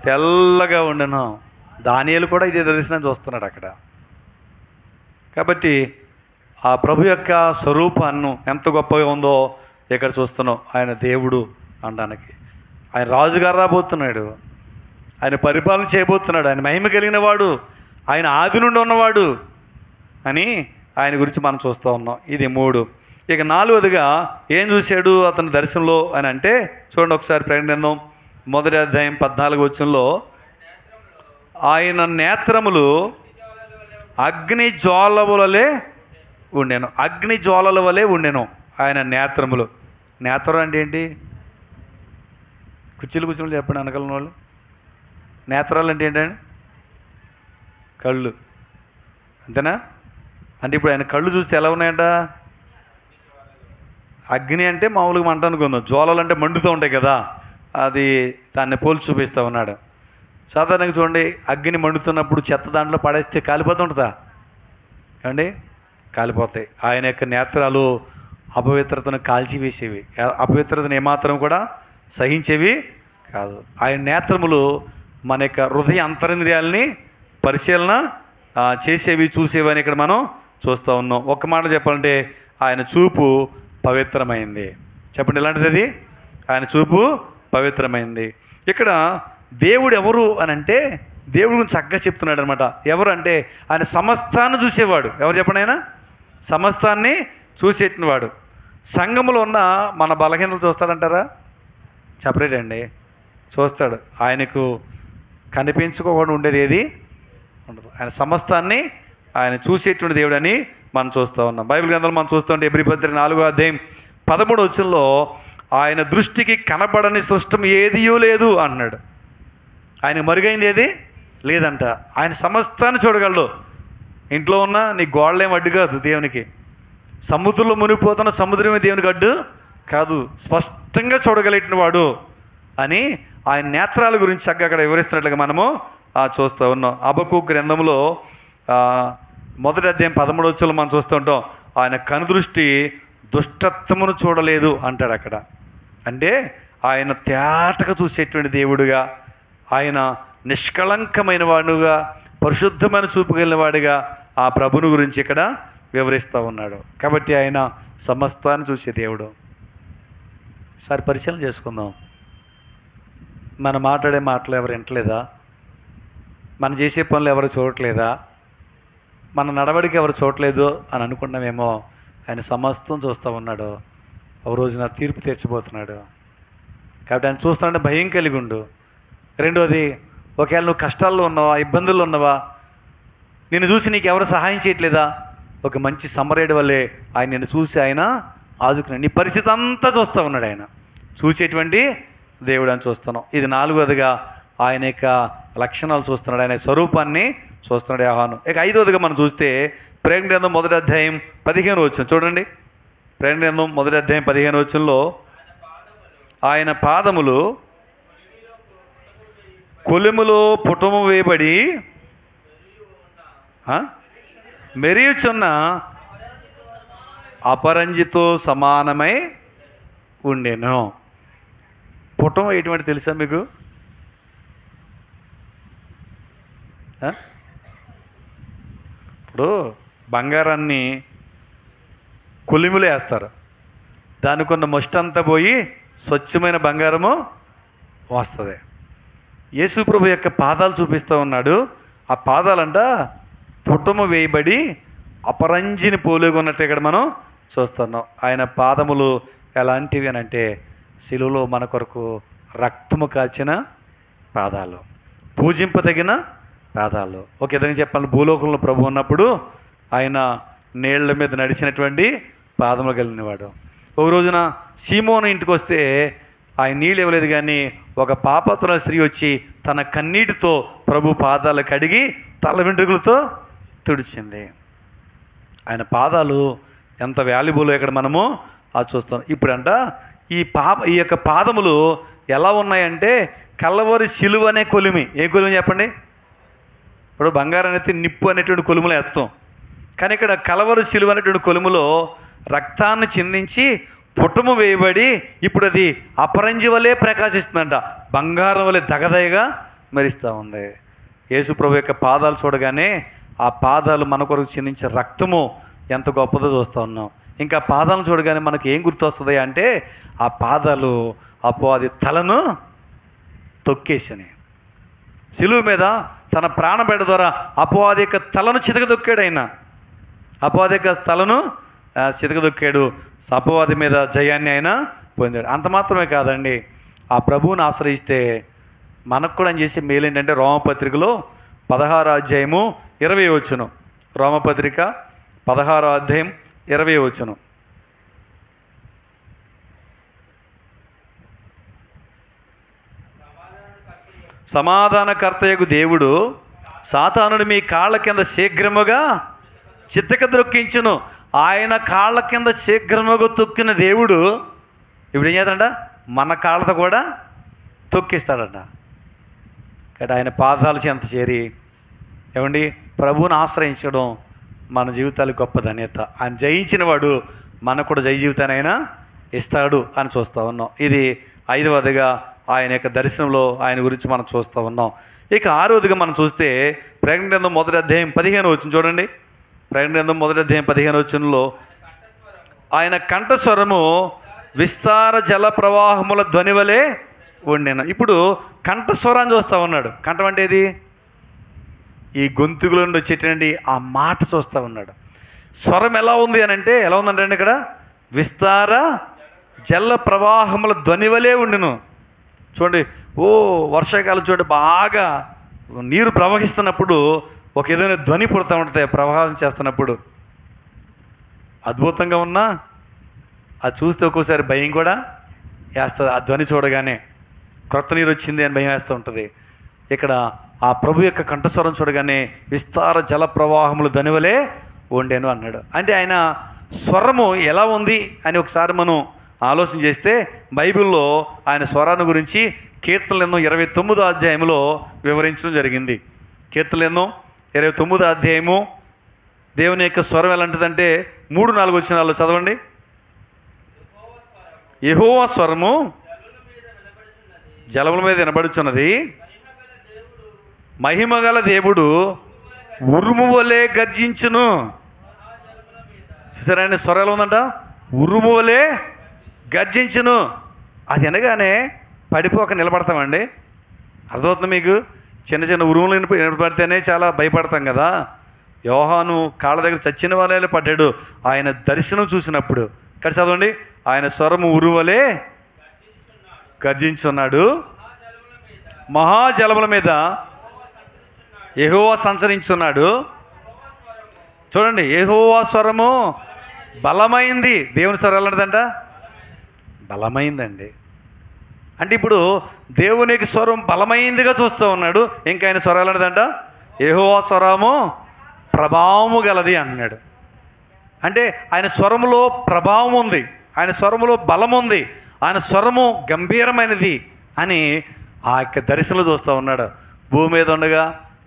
Speaker 1: తెల్లగా ఉండెను. దానియేలు కూడా ఇదే దర్శనం చూస్తున్నాడు అక్కడ. కాబట్టి ఆ ప్రభు యొక్క స్వరూపాన్ని ఎంత గొప్పగా ఉందో ఇక్కడ చూస్తున్నాం. ఆయన దేవుడు అనడానికి, ఆయన రాజుగారు రాబోతున్నాడు, ఆయన పరిపాలన చేయబోతున్నాడు, ఆయన మహిమ కలిగిన వాడు, ఆయన ఆది నుండి ఉన్నవాడు అని ఆయన గురించి మనం చూస్తూ ఉన్నాం. ఇది 3. ఇక 4వదిగా ఏం చూశాడు అతని దర్శనంలో అని అంటే, చూడండి ఒకసారి ప్రకటన గ్రంథం 1వ అధ్యాయం 14వ వచనంలో, ఆయన నేత్రములు అగ్ని జ్వాల వలె ఉండెను. అగ్ని జ్వాలల వలె ఉండెను ఆయన నేత్రములు. నేత్రం అంటే ఏంటి? కూర్చోలు చెప్పండి అనగలన వాళ్ళు. నేత్రాలు అంటే ఏంటండి? కళ్ళు, అంతేనా? అంటే ఇప్పుడు ఆయన కళ్ళు చూస్తే ఎలా ఉన్నాయంట? అగ్ని అంటే మామూలుగా మంట అనుకుందాం, జ్వాలలు అంటే మండుతూ ఉంటాయి కదా, అది దాన్ని పోల్చి చూపిస్తూ ఉన్నాడు. సాధారణంగా చూడండి, అగ్ని మండుతున్నప్పుడు చెత్త దాంట్లో పడేస్తే కాలిపోతుంటుందా అండి? కాలిపోతాయి. ఆయన యొక్క నేత్రాలు అపవిత్రతను కాల్చివేసేవి, అపవిత్రతను ఏమాత్రం కూడా సహించేవి కాదు. ఆయన నేత్రములు మన యొక్క హృదయ అంతరింద్రియాలని పరిశీలన చేసేవి, చూసేవి అని ఇక్కడ మనం చూస్తూ ఉన్నాం. ఒక్క మాట చెప్పాలంటే ఆయన చూపు పవిత్రమైంది. చెప్పండి ఎలాంటిది అది? ఆయన చూపు పవిత్రమైంది. ఇక్కడ దేవుడు ఎవరు అని అంటే దేవుడు గురించి చక్కగా చెప్తున్నాడు అనమాట. ఎవరు అంటే ఆయన సమస్తాన్ని చూసేవాడు. ఎవరు చెప్పండి? ఆయన సమస్తాన్ని చూసేటివాడు. సంఘములో ఉన్న మన బలహీనతలు చూస్తాడంటారా? సపరేట్ అండి, చూస్తాడు. ఆయనకు కనిపించుకోకుండా ఉండేది ఏది ఉండదు. ఆయన సమస్తాన్ని ఆయన చూసేటువంటి దేవుడు అని మనం చూస్తూ ఉన్నాం. బైబిల్ గ్రంథంలో మనం చూస్తుంటే ఎబ్రీ పత్రిక 4వ అధ్యాయం 13వ వచనంలో ఆయన దృష్టికి కనబడని సృష్టం ఏదియూ లేదు అన్నాడు. ఆయన మరుగైంది ఏది లేదంట. ఆయన సమస్తాన్ని చూడగలడు. ఇంట్లో ఉన్న నీ గోడలేం అడ్డు కాదు దేవునికి. సముద్రంలో మునిగిపోతున్న సముద్రమే దేవునికి అడ్డు కాదు. స్పష్టంగా చూడగలిగిన వాడు అని ఆయన నేత్రాల గురించి చక్కగా అక్కడ వివరిస్తున్నట్లుగా మనము చూస్తూ ఉన్నాం. హబక్కూకు గ్రంథంలో 1వ అధ్యాయం 13వ వచనంలో మనం చూస్తుంటాం, ఆయన కనుదృష్టి దుష్టత్వమును చూడలేదు అంటాడు అక్కడ. అంటే ఆయన తేటగా చూసేటువంటి దేవుడుగా, ఆయన నిష్కళంకమైన వాడుగా, పరిశుద్ధమైన చూపుగలిగిన వాడిగా ఆ ప్రభుని గురించి ఇక్కడ వివరిస్తూ ఉన్నాడు. కాబట్టి ఆయన సమస్తాన్ని చూసే దేవుడు. ఒకసారి పరిశీలన చేసుకుందాం. మనం మాట్లాడే మాటలు ఎవరు వింటలేదా? మనం చేసే పనులు ఎవరు చూడట్లేదా? మన నడవడిక ఎవరు చూడలేదు అని అనుకున్నామేమో. ఆయన సమస్తం చూస్తూ ఉన్నాడు. ఒక రోజున తీర్పు తీర్చబోతున్నాడు. కాబట్టి ఆయన చూస్తానంటే భయం కలిగి ఉండు. రెండోది, ఒకవేళ నువ్వు కష్టాల్లో ఉన్నావా, ఇబ్బందుల్లో ఉన్నావా, నిన్ను చూసి నీకు ఎవరు సహాయం చేయట్లేదా, ఒక మంచి సమరేడు వల్లే ఆయన నిన్ను చూసి ఆయన ఆదుకున్నాడు. నీ పరిస్థితి అంతా చూస్తూ ఉన్నాడు. ఆయన చూసేటువంటి దేవుడు అని చూస్తున్నాం. ఇది 4వదిగా ఆయన యొక్క లక్షణాలు చూస్తున్నాడు, ఆయన స్వరూపాన్ని చూస్తున్నాడు యోహాను. ఇక 5వదిగా మనం చూస్తే ప్రేమ గ్రంథం 1వ అధ్యాయం 15వ వచనం చూడండి. ప్రేమ గ్రంథం 1వ అధ్యాయం 15వ వచనంలో ఆయన పాదములు కొలిములో పుటము వేయబడి మెరియుచున్న అపరంజితో సమానమై ఉండెను. పుటం ఎటువంటి తెలుసా మీకు? ఇప్పుడు బంగారాన్ని కొలిమిలో వేస్తారు, దానికి ఉన్న మస్టంతా పోయి స్వచ్ఛమైన బంగారము వస్తుంది. యేసు ప్రభు యొక్క పాదాలు చూపిస్తూ ఉన్నాడు. ఆ పాదాలంట పుటము వేయబడి అపరంజిని పోలుగా ఉన్నట్టు ఇక్కడ మనం చూస్తున్నాం. ఆయన పాదములు ఎలాంటివి అని అంటే శిలువలో మన కొరకు రక్తము కాచిన పాదాలు, పూజింపదగిన పాదాలు. ఒక విధంగా చెప్పాలి, భూలోకంలో ప్రభు ఉన్నప్పుడు ఆయన నీళ్ల మీద నడిచినటువంటి పాదములు కలిగినవాడు. ఒక రోజున సీమోను ఇంటికి వస్తే ఆయన నీళ్ళు ఇవ్వలేదు, కానీ ఒక పాపతుల స్త్రీ వచ్చి తన కన్నీటితో ప్రభు పాదాలు కడిగి తల వెంట్రుకలతో తుడిచింది. ఆయన పాదాలు ఎంత వాల్యుబుల్ ఇక్కడ మనము చూస్తాం. ఇప్పుడంట ఈ యొక్క పాదములు ఎలా ఉన్నాయంటే కల్వరి సిలువ అనే కొలిమి. ఏ కొలిమి చెప్పండి? ఇప్పుడు బంగారం అయితే నిప్పు అనేటువంటి కొలుములో ఎత్తాం, కానీ ఇక్కడ కల్వరి సిలువ అనేటువంటి కొలుములో రక్తాన్ని చిందించి పుటము వేయబడి ఇప్పుడు అది అపరంజి వలె ప్రకాశిస్తుందంట, బంగారం వలె దగదయగా మెరుస్తూ ఉంది. యేసు ప్రభు యొక్క పాదాలు చూడగానే ఆ పాదాలు మన కొరకు చిందించే రక్తము ఎంత గొప్పదో చూస్తూ ఉన్నాం. ఇంకా పాదాలను చూడగానే మనకు ఏం గుర్తొస్తుంది అంటే ఆ పాదాలు అపవాది తలను తొక్కేసని, సిలువ మీద తన ప్రాణబిడ్డ ద్వారా అపవాది యొక్క తలను చితకదొక్కాడు. ఆయన అపవాది యొక్క తలను చితకదొక్కాడు. అపవాది మీద జయాన్ని ఆయన పొందాడు. అంత మాత్రమే కాదండి, ఆ ప్రభువుని ఆశ్రయిస్తే మనకు కూడా ఆయన చేసే మేలు ఏంటంటే రోమపత్రికలో 16వ అధ్యాయము 20వ వచనం, రోమపత్రిక 16వ అధ్యాయం 20వ వచనం. సమాధానకర్తయగు దేవుడు సాతానుని మీ కాళ్ళ కింద శీఘ్రముగా చిత్తక ద్రొక్కించును. ఆయన కాళ్ళ కింద శీఘ్రముగా తొక్కిన దేవుడు ఇప్పుడు ఏం చేస్తాడంట? మన కాళ్ళతో కూడా తొక్కిస్తాడంట. కాబట్టి ఆయన పాదాల చెంత చేరి ఏమండి ప్రభువుని ఆశ్రయించడం మన జీవితాలకు గొప్ప ధన్యత. ఆయన జయించిన వాడు మనకు కూడా జయ జీవితానైనా ఇస్తాడు అని చూస్తూ ఉన్నాం. ఇది 5వదిగా ఆయన యొక్క దర్శనంలో ఆయన గురించి మనం చూస్తూ ఉన్నాం. ఇక 6వదిగా మనం చూస్తే ప్రకటన గ్రంథం 1వ అధ్యాయం 15వ వచనం చూడండి. ప్రకటన గ్రంథం 1వ అధ్యాయం 15వ వచనంలో ఆయన కంఠస్వరము విస్తార జల ప్రవాహముల ధ్వని వలె ఉండెను. ఇప్పుడు కంఠస్వరాన్ని చూస్తూ ఉన్నాడు. కంఠం అంటే ఏది? ఈ గొంతుకులో నుండి వచ్చేటండి ఆ మాట చూస్తూ ఉన్నాడు. స్వరం ఎలా ఉంది అని అంటే ఎలా ఉందంటే ఇక్కడ విస్తార జల ప్రవాహముల ధ్వని వలె ఉండెను. చూడండి, వర్షాకాలం చూడండి, బాగా నీరు ప్రవహిస్తున్నప్పుడు ఒక ఏదైనా ధ్వని పుడతా ఉంటుంది. ప్రవాహం చేస్తున్నప్పుడు అద్భుతంగా ఉన్నా అది చూస్తే ఒక్కోసారి భయం కూడా వేస్తుంది. ఆ ధ్వని చూడగానే క్రొత్త నీరు వచ్చింది అని భయం వేస్తూ ఉంటుంది. ఇక్కడ ఆ ప్రభు యొక్క కంఠస్వరం చూడగానే విస్తార జల ప్రవాహములు ధ్వని వలె ఉండెను అన్నాడు. అంటే ఆయన స్వరము ఎలా ఉంది అని ఒకసారి మనం ఆలోచన చేస్తే బైబిల్లో ఆయన స్వరాన్ని గురించి కీర్తనల గ్రంథం 29వ అధ్యాయంలో వివరించడం జరిగింది. కీర్తనల గ్రంథం 29వ అధ్యాయము దేవుని యొక్క స్వరం ఎలాంటిదంటే 3-4 వచనాల్లో చదవండి. యెహోవా స్వరము జలముల మీద వినబడుచున్నది, మహిమగల దేవుడు ఉరుము వలె గర్జించును. చూసారా ఆయన స్వరం ఎలా ఉందంట? ఉరుము వలె గర్జించును. అది అనగానే పడిపోక నిలబడతామండి. అర్థమవుతుంది మీకు? చిన్న చిన్న ఉరుములు వినపడితేనే చాలా భయపడతాం కదా. యోహాను కాళ్ళ దగ్గర చచ్చిన వాళ్ళే పడ్డాడు ఆయన దర్శనం చూసినప్పుడు. ఇక్కడ చదవండి, ఆయన స్వరము ఉరుము వలె గర్జించున్నాడు, మహాజలముల మీద యెహోవా సంచరించున్నాడు. చూడండి, యెహోవా స్వరము బలమైంది. దేవుని స్వరం ఎలాంటిదంట? బలమైందండి. అంటే ఇప్పుడు దేవునికి స్వరం బలమైందిగా చూస్తూ ఉన్నాడు. ఇంకా ఆయన స్వరం ఎలాంటిదంట? యెహోవా స్వరము ప్రభావము గలది అన్నాడు. అంటే ఆయన స్వరములో ప్రభావం ఉంది, ఆయన స్వరములో బలం ఉంది, ఆయన స్వరము గంభీరమైనది అని ఆ యొక్క దర్శనంలో చూస్తూ ఉన్నాడు. భూమి మీద ఉండగా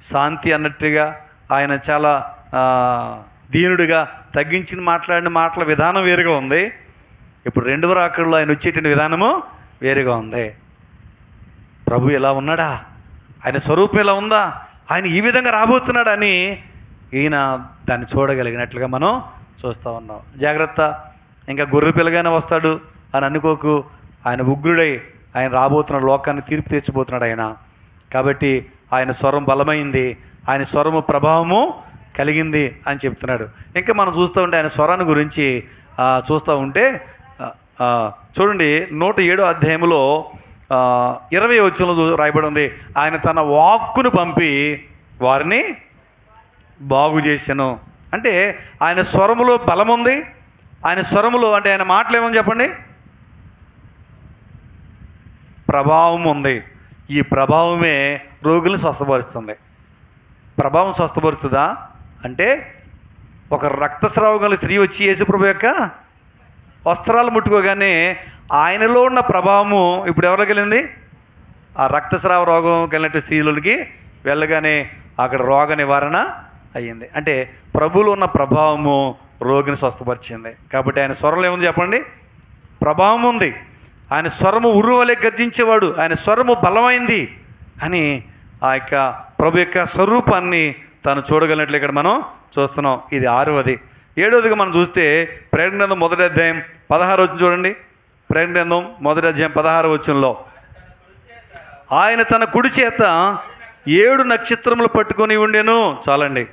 Speaker 1: శాంతి అన్నట్టుగా ఆయన చాలా దీనుడిగా తగ్గించిన మాట్లాడిన మాటల విధానం వేరుగా ఉంది. ఇప్పుడు 2వ రాకడలో ఆయన వచ్చేటువంటి విధానము వేరుగా ఉంది. ప్రభు ఎలా ఉన్నాడా? ఆయన స్వరూపం ఎలా ఉందా? ఆయన ఈ విధంగా రాబోతున్నాడు అని ఈయన దాన్ని చూడగలిగినట్లుగా మనం చూస్తూ ఉన్నాం. జాగ్రత్త, ఇంకా గొర్రె పిల్లగానే వస్తాడు అని అనుకోకు. ఆయన ఉగ్రుడై ఆయన రాబోతున్న లోకాన్ని తీర్పు తీర్చబోతున్నాడు ఆయన. కాబట్టి ఆయన స్వరం బలమైంది, ఆయన స్వరము ప్రభావము కలిగింది అని చెప్తున్నాడు. ఇంకా మనం చూస్తూ ఉంటే ఆయన స్వరాన్ని గురించి చూస్తూ ఉంటే చూడండి 107వ అధ్యాయంలో 20వ వచనంలో రాయబడి ఉంది, ఆయన తన వాక్కును పంపి వారిని బాగు చేశాను. అంటే ఆయన స్వరములో బలం ఉంది, ఆయన స్వరములో అంటే ఆయన మాటలు ఏమని చెప్పండి, ప్రభావం ఉంది. ఈ ప్రభావమే రోగుల్ని స్వస్థపరుస్తుంది. ప్రభావం స్వస్థపరుస్తుందా అంటే ఒక రక్తస్రావం గల స్త్రీ వచ్చి యేసుప్రభు యొక్క వస్త్రాలు ముట్టుకోగానే ఆయనలో ఉన్న ప్రభావము ఇప్పుడు ఎవరికి వెళ్ళింది? ఆ రక్తస్రావ రోగం కలిగినట్టు స్త్రీలకి వెళ్ళగానే అక్కడ రోగ నివారణ అయ్యింది. అంటే ప్రభువులో ఉన్న ప్రభావము రోగిని స్వస్థపరిచింది. కాబట్టి ఆయన స్వరంలో ఏముంది చెప్పండి? ప్రభావం ఉంది. ఆయన స్వరము ఉరువలే గర్జించేవాడు, ఆయన స్వరము బలమైంది అని ఆ యొక్క ప్రభు యొక్క స్వరూపాన్ని తాను చూడగలిగినట్లు ఇక్కడ మనం చూస్తున్నాం. ఇది 6వది. 7వదిగా మనం చూస్తే ప్రకటన గ్రంథం 1వ అధ్యాయం 16వ వచనం చూడండి. ప్రకటన గ్రంథం 1వ అధ్యాయం 16వ వచనంలో ఆయన తన కుడి చేత 7 నక్షత్రములు పట్టుకొని ఉండెను. చాలండి,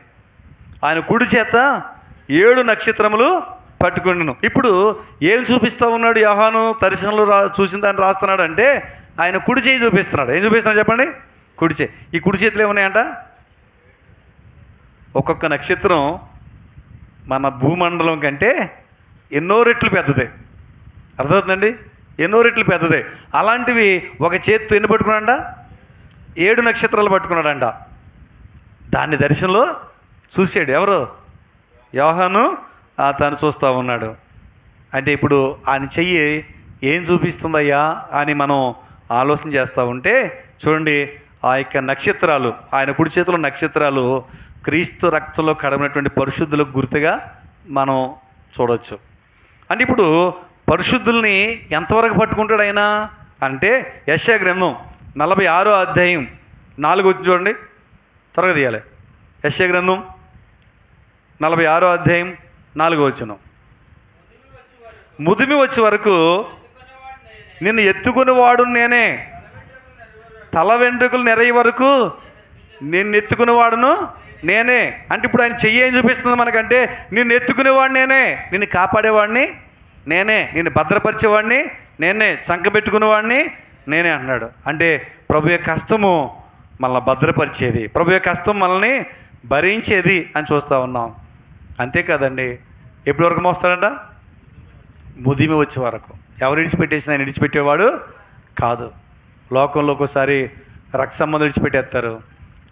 Speaker 1: ఆయన కుడి చేత 7 నక్షత్రములు పట్టుకుండును. ఇప్పుడు ఏం చూపిస్తూ ఉన్నాడు యోహాను దర్శనంలో చూసిన దాన్ని రాస్తున్నాడు అంటే ఆయన కుడి చేయి చూపిస్తున్నాడు. ఏం చూపిస్తున్నాడు చెప్పండి? కుడి చేయి. ఈ కుడి చేతులు ఏమున్నాయంట? ఒక్కొక్క నక్షత్రం మన భూమండలం కంటే ఎన్నో రెట్లు పెద్దదే. అర్థమవుతుందండి? ఎన్నో రెట్లు పెద్దదే. అలాంటివి ఒక చేతితో ఎన్ని పట్టుకున్నాడంట? 7 నక్షత్రాలు పట్టుకున్నాడంట. దాన్ని దర్శనంలో చూశాడు. ఎవరు? యోహాను తను చూస్తూ ఉన్నాడు. అంటే ఇప్పుడు ఆయన చెయ్యి ఏం చూపిస్తుందయ్యా అని మనం ఆలోచన చేస్తూ ఉంటే చూడండి, ఆ యొక్క నక్షత్రాలు, ఆయన కుడి చేతిలో నక్షత్రాలు క్రీస్తు రక్తంలో కడమినటువంటి పరిశుద్ధులకు గుర్తుగా మనం చూడవచ్చు. అంటే ఇప్పుడు పరిశుద్ధుల్ని ఎంతవరకు పట్టుకుంటాడు ఆయన అంటే, యెషయా గ్రంథం 46వ అధ్యాయం 4 వచ్చి చూడండి, త్వరగా తీయాలి. యెషయా గ్రంథం 46వ అధ్యాయం 4 వచనం. ముదిమి వచ్చే వరకు నిన్ను ఎత్తుకునేవాడు నేనే, తల వెంట్రుకలు నెరయ్యే వరకు నిన్ను ఎత్తుకునేవాడును నేనే. అంటే ఇప్పుడు ఆయన చెయ్యి ఏం చూపిస్తుంది మనకంటే, నిన్ను ఎత్తుకునేవాడు నేనే, నిన్ను కాపాడేవాడిని నేనే, నిన్ను భద్రపరిచేవాడిని నేనే, చంకబెట్టుకునేవాడిని నేనే అన్నాడు. అంటే ప్రభు యొక్క హస్తము మనల్ని భద్రపరిచేది, ప్రభు యొక్క హస్తం మనల్ని భరించేది అని చూస్తూ ఉన్నాం. అంతేకాదండి, ఎప్పటి వరకు మోస్తాడంట? ముదిమి వచ్చే వరకు. ఎవరు విడిచిపెట్టేసిన ఆయన విడిచిపెట్టేవాడు కాదు. లోకంలో ఒక్కోసారి రక్త సంబంధం విడిచిపెట్టేస్తారు,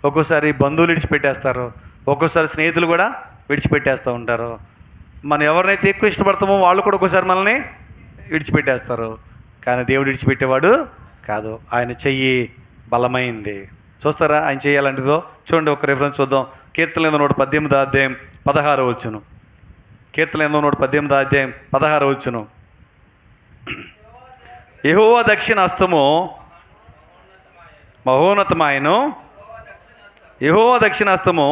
Speaker 1: ఒక్కోసారి బంధువులు విడిచిపెట్టేస్తారు, ఒక్కోసారి స్నేహితులు కూడా విడిచిపెట్టేస్తూ ఉంటారు. మనం ఎవరినైతే ఎక్కువ ఇష్టపడతామో వాళ్ళు కూడా ఒక్కోసారి మనల్ని విడిచిపెట్టేస్తారు. కానీ దేవుడు విడిచిపెట్టేవాడు కాదు. ఆయన చెయ్యి బలమైంది. చూస్తారా ఆయన చేయాలంటిదో? చూడండి, ఒక రిఫరెన్స్ చూద్దాం. కీర్తన 118వ అధ్యాయం 16వ వచనం. కీర్తన 118వ అధ్యాయం 16వ వచనం. యెహోవా దక్షిణ హస్తము మహోన్నతమాయను, యెహోవా దక్షిణ హస్తము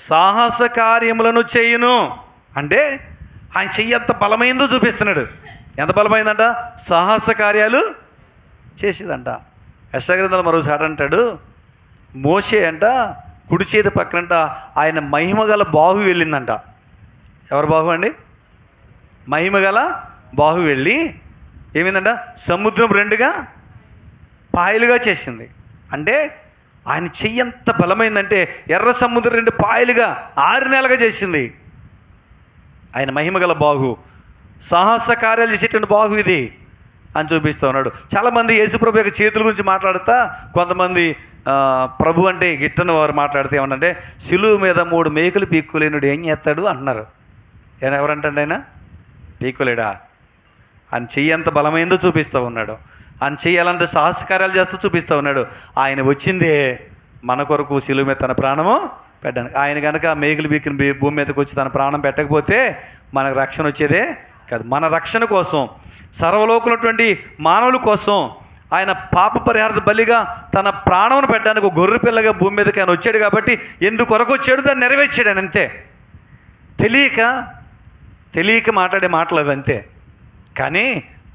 Speaker 1: సాహస కార్యములను చేయును. అంటే ఆయన చెయ్యి ఎంత బలమైందో చూపిస్తున్నాడు. ఎంత బలమైందంట? సాహస కార్యాలు చేసేదంట. యెషయా గ్రంథంలో మరో చాట అంటాడు, మోషే అంట కుడి చేతి పక్కనంట ఆయన మహిమగల బాహు వెళ్ళిందంట. ఎవరు బాహు అండి? మహిమగల బాహు వెళ్ళి ఏమైందంట? సముద్రం 2గా పాయలుగా చేసింది. అంటే ఆయన చెయ్యి ఎంత బలమైందంటే ఎర్ర సముద్రం 2 పాయలుగా 6 నెలలుగా చేసింది. ఆయన మహిమగల బాహు, సాహస కార్యాలు చేసేటువంటి బాహు ఇది అని చూపిస్తూ ఉన్నాడు. చాలామంది యేసుప్రభు యొక్క చేతుల గురించి మాట్లాడుతా, కొంతమంది ప్రభు అంటే గిట్టని వారు మాట్లాడితే ఏమన్నంటే, సిలువు మీద 3 మేకులు పీక్కులేనుడు ఏం చేస్తాడు అంటున్నారు. ఎవరంటండి ఆయన? పీక్కులేడా? ఆయన చెయ్యి ఎంత బలమైందో చూపిస్తూ ఉన్నాడు. ఆయన చెయ్యాలంటే సాహసకార్యాలు చేస్తూ చూపిస్తూ ఉన్నాడు. ఆయన వచ్చిందే మన కొరకు సిలువ మీద తన ప్రాణము పెట్టడానికి. ఆయన కనుక మేకులు పీకిన భూమి మీదకి వచ్చి తన ప్రాణం పెట్టకపోతే మనకు రక్షణ వచ్చేదే కాదు. మన రక్షణ కోసం, సర్వలోకులటువంటి మానవుల కోసం ఆయన పాప పరిహార బలిగా తన ప్రాణమును పెట్టడానికి ఒక గొర్రె పిల్లగా భూమి మీదకి ఆయన వచ్చాడు. కాబట్టి ఎందుకొరకు వచ్చాడు దాన్ని నెరవేర్చాడు ఆయన. అంతే. తెలియక మాట్లాడే మాటలు అవి అంతే. కానీ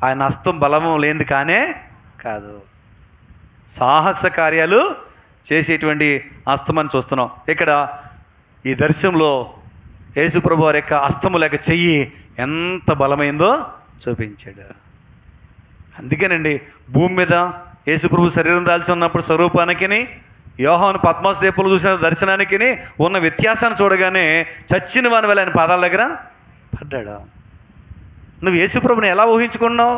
Speaker 1: ఆయన హస్తం బలము లేనిది కానే కాదు. సాహస కార్యాలు చేసేటువంటి హస్తం అని చూస్తున్నాం. ఇక్కడ ఈ దర్శనంలో యేసుప్రభు వారి యొక్క హస్తము లేక చెయ్యి ఎంత బలమైందో చూపించాడు. అందుకేనండి భూమి మీద యేసుప్రభు శరీరం దాల్చి ఉన్నప్పుడు స్వరూపానికి, యోహాను పద్మాసు దీపంలో చూసిన దర్శనానికి ఉన్న వ్యత్యాసాన్ని చూడగానే చచ్చిన వాని వల్ల ఆయన పాదాల దగ్గర పడ్డాడు. నువ్వు యేసుప్రభుని ఎలా ఊహించుకున్నావు?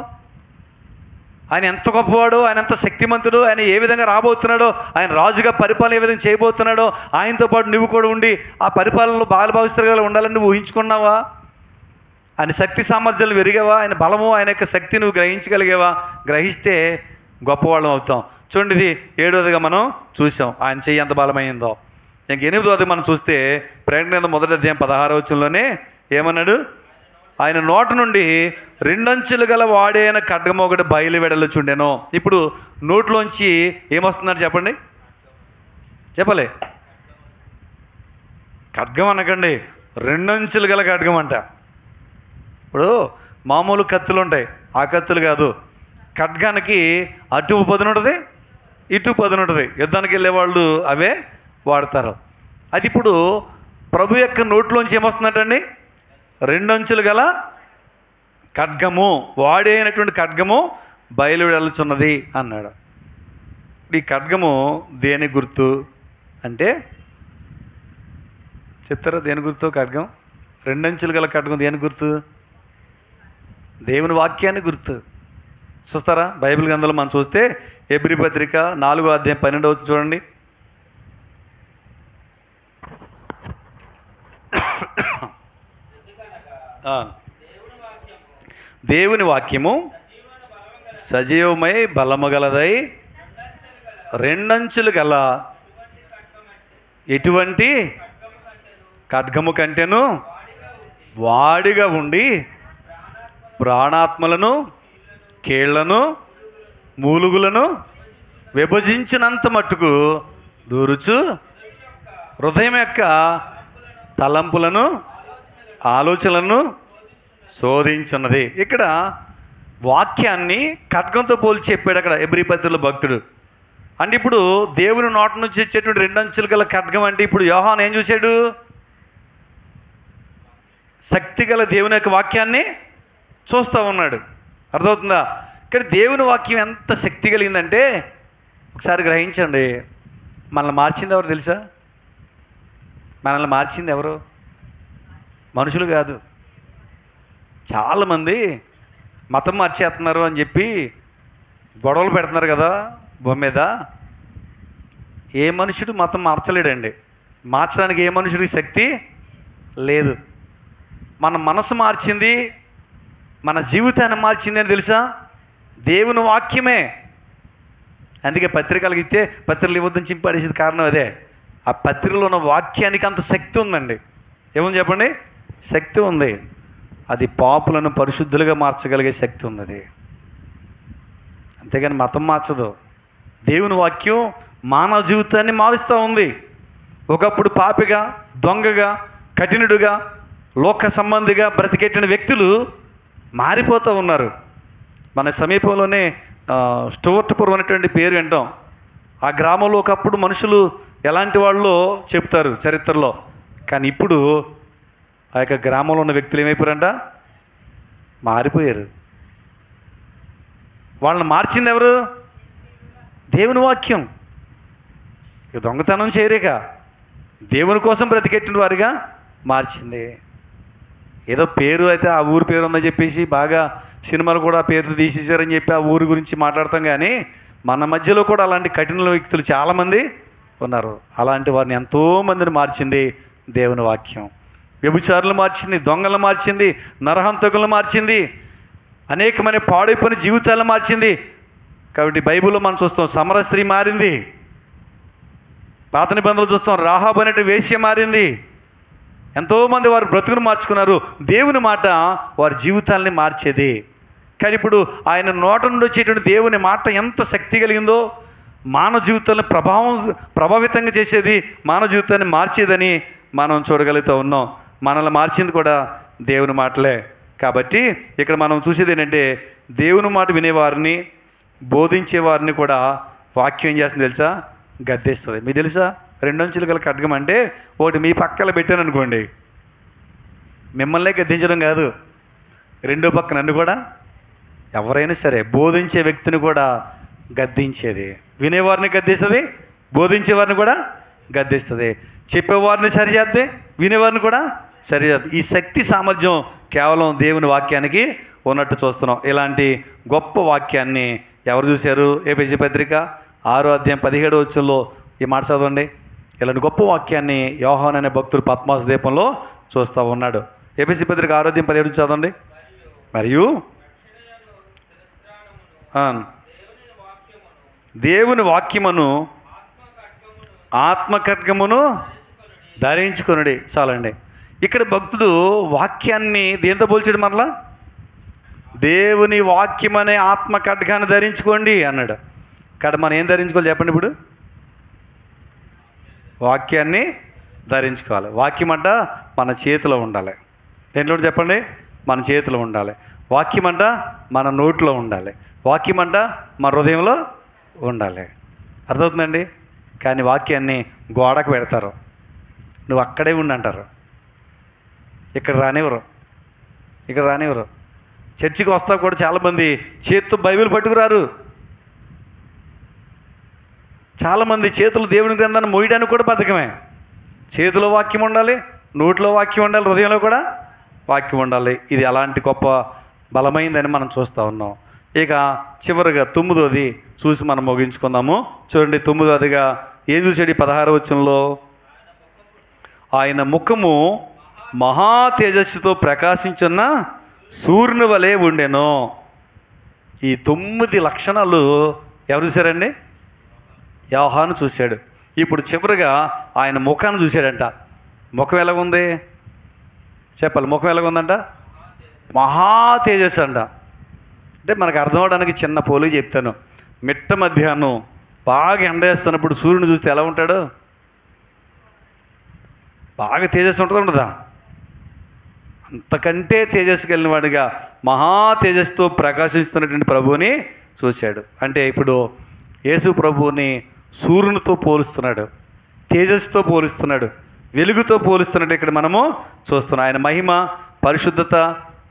Speaker 1: ఆయన ఎంత గొప్పవాడు, ఆయన ఎంత శక్తిమంతుడు, ఆయన ఏ విధంగా రాబోతున్నాడో, ఆయన రాజుగా పరిపాలన ఏ విధంగా చేయబోతున్నాడో, ఆయనతో పాటు నువ్వు కూడా ఉండి ఆ పరిపాలనలో బాలభావిస్తుగా ఉండాలని నువ్వు ఊహించుకున్నావా? ఆయన శక్తి సామర్థ్యాలు పెరిగావా? ఆయన బలము, ఆయన యొక్క శక్తి నువ్వు గ్రహించగలిగావా? గ్రహిస్తే గొప్పవాళ్ళం అవుతాం. చూడండి, ఇది 7వదిగా మనం చూసాం ఆయన చెయ్యి ఎంత బలమైందో. ఇంక 8వది మనం చూస్తే ప్రకటన గ్రంథం 1వ అధ్యాయం 16వ వచనంలోనే ఏమన్నాడు? ఆయన నోట నుండి 2 అంచులు గల వాడైన ఖడ్గం ఒకటి బయలు వెడలుచుండెను. ఇప్పుడు నోట్లోంచి ఏమొస్తుందంటే చెప్పండి, చెప్పలే. ఖడ్గం అనకండి, 2 అంచులు గల ఖడ్గం అంట. ఇప్పుడు మామూలు కత్తులు ఉంటాయి, ఆ కత్తులు కాదు. ఖడ్గానికి అటు పదును ఉంటుంది, ఇటు పదును ఉంటుంది. యుద్ధానికి వెళ్ళేవాళ్ళు అవే వాడతారు. అది ఇప్పుడు ప్రభు యొక్క నోట్లోంచి ఏమొస్తుందంటండి? 2 అంచులు గల ఖడ్గము, వాడైనటువంటి ఖడ్గము బయలు వెడలుచున్నది అన్నాడు. ఈ ఖడ్గము దేని గుర్తు అంటే చెప్తారా దేని గుర్తు? ఖడ్గం, రెండంచులు గల ఖడ్గం దేని గుర్తు? దేవుని వాక్యాన్ని గుర్తు. చూస్తారా బైబిల్ గ్రంథంలో మనం చూస్తే హెబ్రీ పత్రిక 4వ అధ్యాయం 12వ చూడండి. దేవుని వాక్యము సజీవమై బలము గలదై రెండంచులు గల ఎటువంటి ఖడ్గము కంటేను వాడిగా ఉండి ప్రాణాత్మలను, కీళ్లను, మూలుగులను విభజించినంత మట్టుకు దూరుచు హృదయం యొక్క తలంపులను, ఆలోచనలను శోధించున్నది. ఇక్కడ వాక్యాన్ని ఖడ్గంతో పోల్చి చెప్పాడు అక్కడ హెబ్రీ పత్రికలో భక్తుడు. అంటే ఇప్పుడు దేవుని నోట నుంచి వచ్చేటువంటి రెండంచులు గల ఖడ్గం అంటే ఇప్పుడు యోహాను ఏం చూశాడు? శక్తి గల దేవుని యొక్క వాక్యాన్ని చూస్తూ ఉన్నాడు. అర్థమవుతుందా? ఇక్కడ దేవుని వాక్యం ఎంత శక్తి కలిగిందంటే ఒకసారి గ్రహించండి. మనల్ని మార్చింది ఎవరు తెలుసా? మనల్ని మార్చింది ఎవరు? మనుషులు కాదు. చాలామంది మతం మార్చేస్తున్నారు అని చెప్పి గొడవలు పెడుతున్నారు కదా భూమి మీద. ఏ మనుషుడు మతం మార్చలేడండి. మార్చడానికి ఏ మనుషుడికి శక్తి లేదు. మన మనసు మార్చింది, మన జీవితాన్ని మార్చింది అని తెలుసా? దేవుని వాక్యమే. అందుకే పత్రికలకు ఇస్తే పత్రికలు ఇవ్వద్దని చింపాడేసేది కారణం అదే. ఆ పత్రికలో ఉన్న వాక్యానికి అంత శక్తి ఉందండి. ఏముంది చెప్పండి? శక్తి ఉంది. అది పాపులను పరిశుద్ధులుగా మార్చగలిగే శక్తి ఉన్నది. అంతేగాని మతం మార్చదు. దేవుని వాక్యం మానవ జీవితాన్ని మారుస్తూ ఉంది. ఒకప్పుడు పాపిగా, దొంగగా, కఠినుడుగా, లోక సంబంధిగా బ్రతికెట్టిన వ్యక్తులు మారిపోతూ ఉన్నారు. మన సమీపంలోనే స్టోర్ట్పురం అనేటువంటి పేరు వింటాం. ఆ గ్రామంలో ఒకప్పుడు మనుషులు ఎలాంటి వాళ్ళో చెప్తారు చరిత్రలో. కానీ ఇప్పుడు ఆ యొక్క గ్రామంలో ఉన్న వ్యక్తులు ఏమైపోయారంట? మారిపోయారు. వాళ్ళని మార్చింది ఎవరు? దేవుని వాక్యం. ఇక దొంగతనం చేయరేక దేవుని కోసం బ్రతికెట్టిన వారిగా మార్చింది. ఏదో పేరు అయితే ఆ ఊరు పేరు ఉందని చెప్పేసి బాగా సినిమాలు కూడా పేరు తీసేశారని చెప్పి ఆ ఊరి గురించి మాట్లాడతాం. కానీ మన మధ్యలో కూడా అలాంటి కఠిన వ్యక్తులు చాలామంది ఉన్నారు. అలాంటి వారిని ఎంతోమందిని మార్చింది దేవుని వాక్యం. వ్యభిచారులు మార్చింది, దొంగలు మార్చింది, నరహంతకులను మార్చింది, అనేకమైన పాడైపోయిన జీవితాలను మార్చింది. కాబట్టి బైబిల్లో మనం చూస్తాం సమర స్త్రీ మారింది. పాత నిబంధనలు చూస్తాం రాహాబు అనేటి వేశ్య మారింది. ఎంతోమంది వారు బ్రతుకును మార్చుకున్నారు. దేవుని మాట వారి జీవితాలని మార్చేది. కానీ ఇప్పుడు ఆయన నోట నుండి వచ్చేటువంటి దేవుని మాట ఎంత శక్తి కలిగిందో, మానవ జీవితాన్ని ప్రభావితంగా చేసేది, మానవ జీవితాన్ని మార్చేదని మనం చూడగలుగుతూ ఉన్నాం. మనల్ని మార్చింది కూడా దేవుని మాటలే. కాబట్టి ఇక్కడ మనం చూసేది ఏంటంటే దేవుని మాట వినేవారిని, బోధించేవారిని కూడా వాక్యం ఏం చేస్తుంది తెలుసా? గద్దిస్తుంది. మీకు తెలుసా? రెండంచులు గల ఖడ్గం అంటే ఒకటి మీ పక్కన పెట్టాను అనుకోండి, మిమ్మల్నే గద్దించడం కాదు, రెండో పక్క నన్ను కూడా, ఎవరైనా సరే బోధించే వ్యక్తిని కూడా గద్దించేది. వినేవారిని గద్దిస్తుంది, బోధించేవారిని కూడా గద్దిస్తుంది. చెప్పేవారిని సరిచేద్ది, వినేవారిని కూడా సరిచేద్ది. ఈ శక్తి సామర్థ్యం కేవలం దేవుని వాక్యానికి ఉన్నట్టు చూస్తున్నాం. ఇలాంటి గొప్ప వాక్యాన్ని ఎవరు చూశారు? ఎఫెసీ పత్రిక 6వ అధ్యాయం 17వ వచనంలో ఈ మాట చదవండి. ఇలాంటి గొప్ప వాక్యాన్ని యోహాను అనే భక్తుడు పద్మాసు దీపంలో చూస్తూ ఉన్నాడు. ఎఫెసీ పత్రిక 6వ అధ్యాయం 17 చదవండి. మరియు దేవుని వాక్యమును ఆత్మఖడ్గమును ధరించుకొనుడి. చాలండి. ఇక్కడ భక్తుడు వాక్యాన్ని దేంతో పోల్చాడు? మరలా దేవుని వాక్యం అనే ఆత్మఖడ్గాన్ని ధరించుకోండి అన్నాడు. ఇక్కడ మనం ఏం ధరించుకోవాలి చెప్పండి? ఇప్పుడు వాక్యాన్ని ధరించుకోవాలి. వాక్యం అంట మన చేతిలో ఉండాలి. దేంట్లో చెప్పండి? మన చేతిలో ఉండాలి. వాక్యం అంట మన నోట్లో ఉండాలి. వాక్యం అంట మన హృదయంలో ఉండాలి. అర్థమవుతుందండి? కానీ వాక్యాన్ని గోడకు పెడతారు, నువ్వు అక్కడే ఉండి అంటారు. ఇక్కడ రానివ్వరు. చర్చికి వస్తా కూడా చాలామంది చేతితో బైబిల్ పట్టుకురారు. చాలామంది చేతులు దేవుని గ్రంథాన్ని మోయడానికి కూడా బద్ధకమే. చేతిలో వాక్యం ఉండాలి, నోట్లో వాక్యం ఉండాలి, హృదయంలో కూడా వాక్యం ఉండాలి. ఇది అలాంటి గొప్ప బలమైందని మనం చూస్తూ ఉన్నాం. ఇక చివరిగా 9వది చూసి మనం ముగించుకుందాము. చూడండి, 9వదిగా ఏం చూసాడు? 16వ వచనంలో ఆయన ముఖము మహా తేజస్సుతో ప్రకాశించున్న సూర్యుని వలె ఉండెను. ఈ 9 లక్షణాలు ఎవరు చూశారండి? యోహాను చూశాడు. ఇప్పుడు చివరిగా ఆయన ముఖాన్ని చూశాడంట. ముఖం ఎలాగుంది చెప్పాలి? ముఖం ఎలాగుందంట? మహా తేజస్సు అంట. అంటే మనకు అర్థం అవడానికి చిన్న పోలిక చెప్తాను. మిట్ట మధ్యాహ్నం బాగా ఎండేస్తున్నప్పుడు సూర్యుని చూస్తే ఎలా ఉంటాడు? బాగా తేజస్సు ఉంటుంది, ఉండదా? అంతకంటే తేజస్సు కలిగిన వాడిగా మహా తేజస్సుతో ప్రకాశిస్తున్నటువంటి ప్రభువుని చూశాడు. అంటే ఇప్పుడు యేసు ప్రభువుని సూర్యునితో పోలుస్తున్నాడు, తేజస్సుతో పోలుస్తున్నాడు, వెలుగుతో పోలుస్తున్నట్టు ఇక్కడ మనము చూస్తున్నాం. ఆయన మహిమ, పరిశుద్ధత,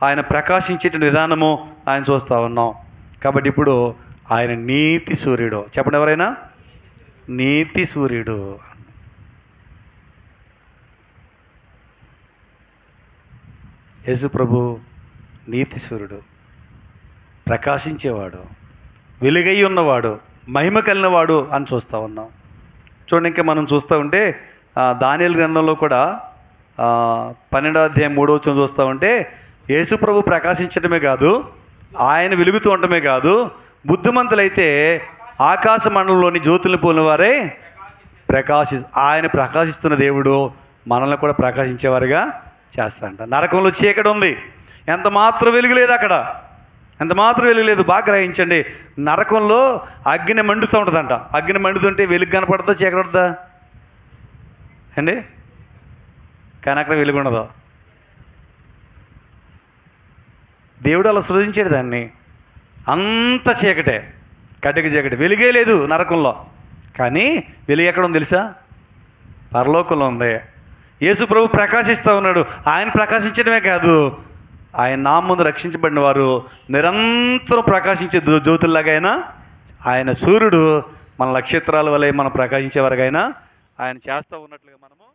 Speaker 1: ఆయన ప్రకాశించేటువంటి విధానము ఆయన చూస్తూ ఉన్నాం. కాబట్టి ఇప్పుడు ఆయన నీతి సూర్యుడు. చెప్పండి ఎవరైనా, నీతి సూర్యుడు. యేసు ప్రభు నీతి సూర్యుడు, ప్రకాశించేవాడు, వెలుగై ఉన్నవాడు, మహిమ కలిగినవాడు అని చూస్తూ ఉన్నాం. చూడండి, ఇంకా మనం చూస్తూ ఉంటే దానియేలు గ్రంథంలో కూడా 12వ అధ్యాయం 3వ వచనం చూస్తూ ఉంటే యేసు ప్రభు ప్రకాశించడమే కాదు, ఆయన వెలుగుతూ ఉండటమే కాదు, బుద్ధిమంతులైతే ఆకాశ మండలంలోని జ్యోతులను పోలిన వారే ఆయన ప్రకాశిస్తున్న దేవుడు మనల్ని కూడా ప్రకాశించేవారుగా చేస్తాడంట. నరకంలో చీకటి ఉంది, ఎంత మాత్రం వెలుగు లేదు అక్కడ, ఎంత మాత్రం వెలుగు లేదు. బాగా గ్రహించండి, నరకంలో అగ్ని మండుతూ ఉంటుందంట. అగ్ని మండుతుంటే వెలుగు కనపడుతుందా, చీకటి పడుతుందా అండి? కానీ అక్కడ వెలుగు ఉండదు. దేవుడు అలా సృజించాడు దాన్ని. అంత చీకటే, కటిక చీకటి, వెలుగే లేదు నరకంలో. కానీ వెలుగు ఎక్కడ ఉంది తెలుసా? పరలోకంలో ఉంది. యేసు ప్రభు ప్రకాశిస్తూ ఉన్నాడు. ఆయన ప్రకాశించడమే కాదు, ఆయన నామం ముందు రక్షించబడిన వారు నిరంతరం ప్రకాశించే జ్యోతుల్లాగైనా ఆయన సూర్యుడు మన నక్షత్రాల వలె మనం ప్రకాశించేవారుగైనా ఆయన చేస్తూ ఉన్నట్లుగా మనము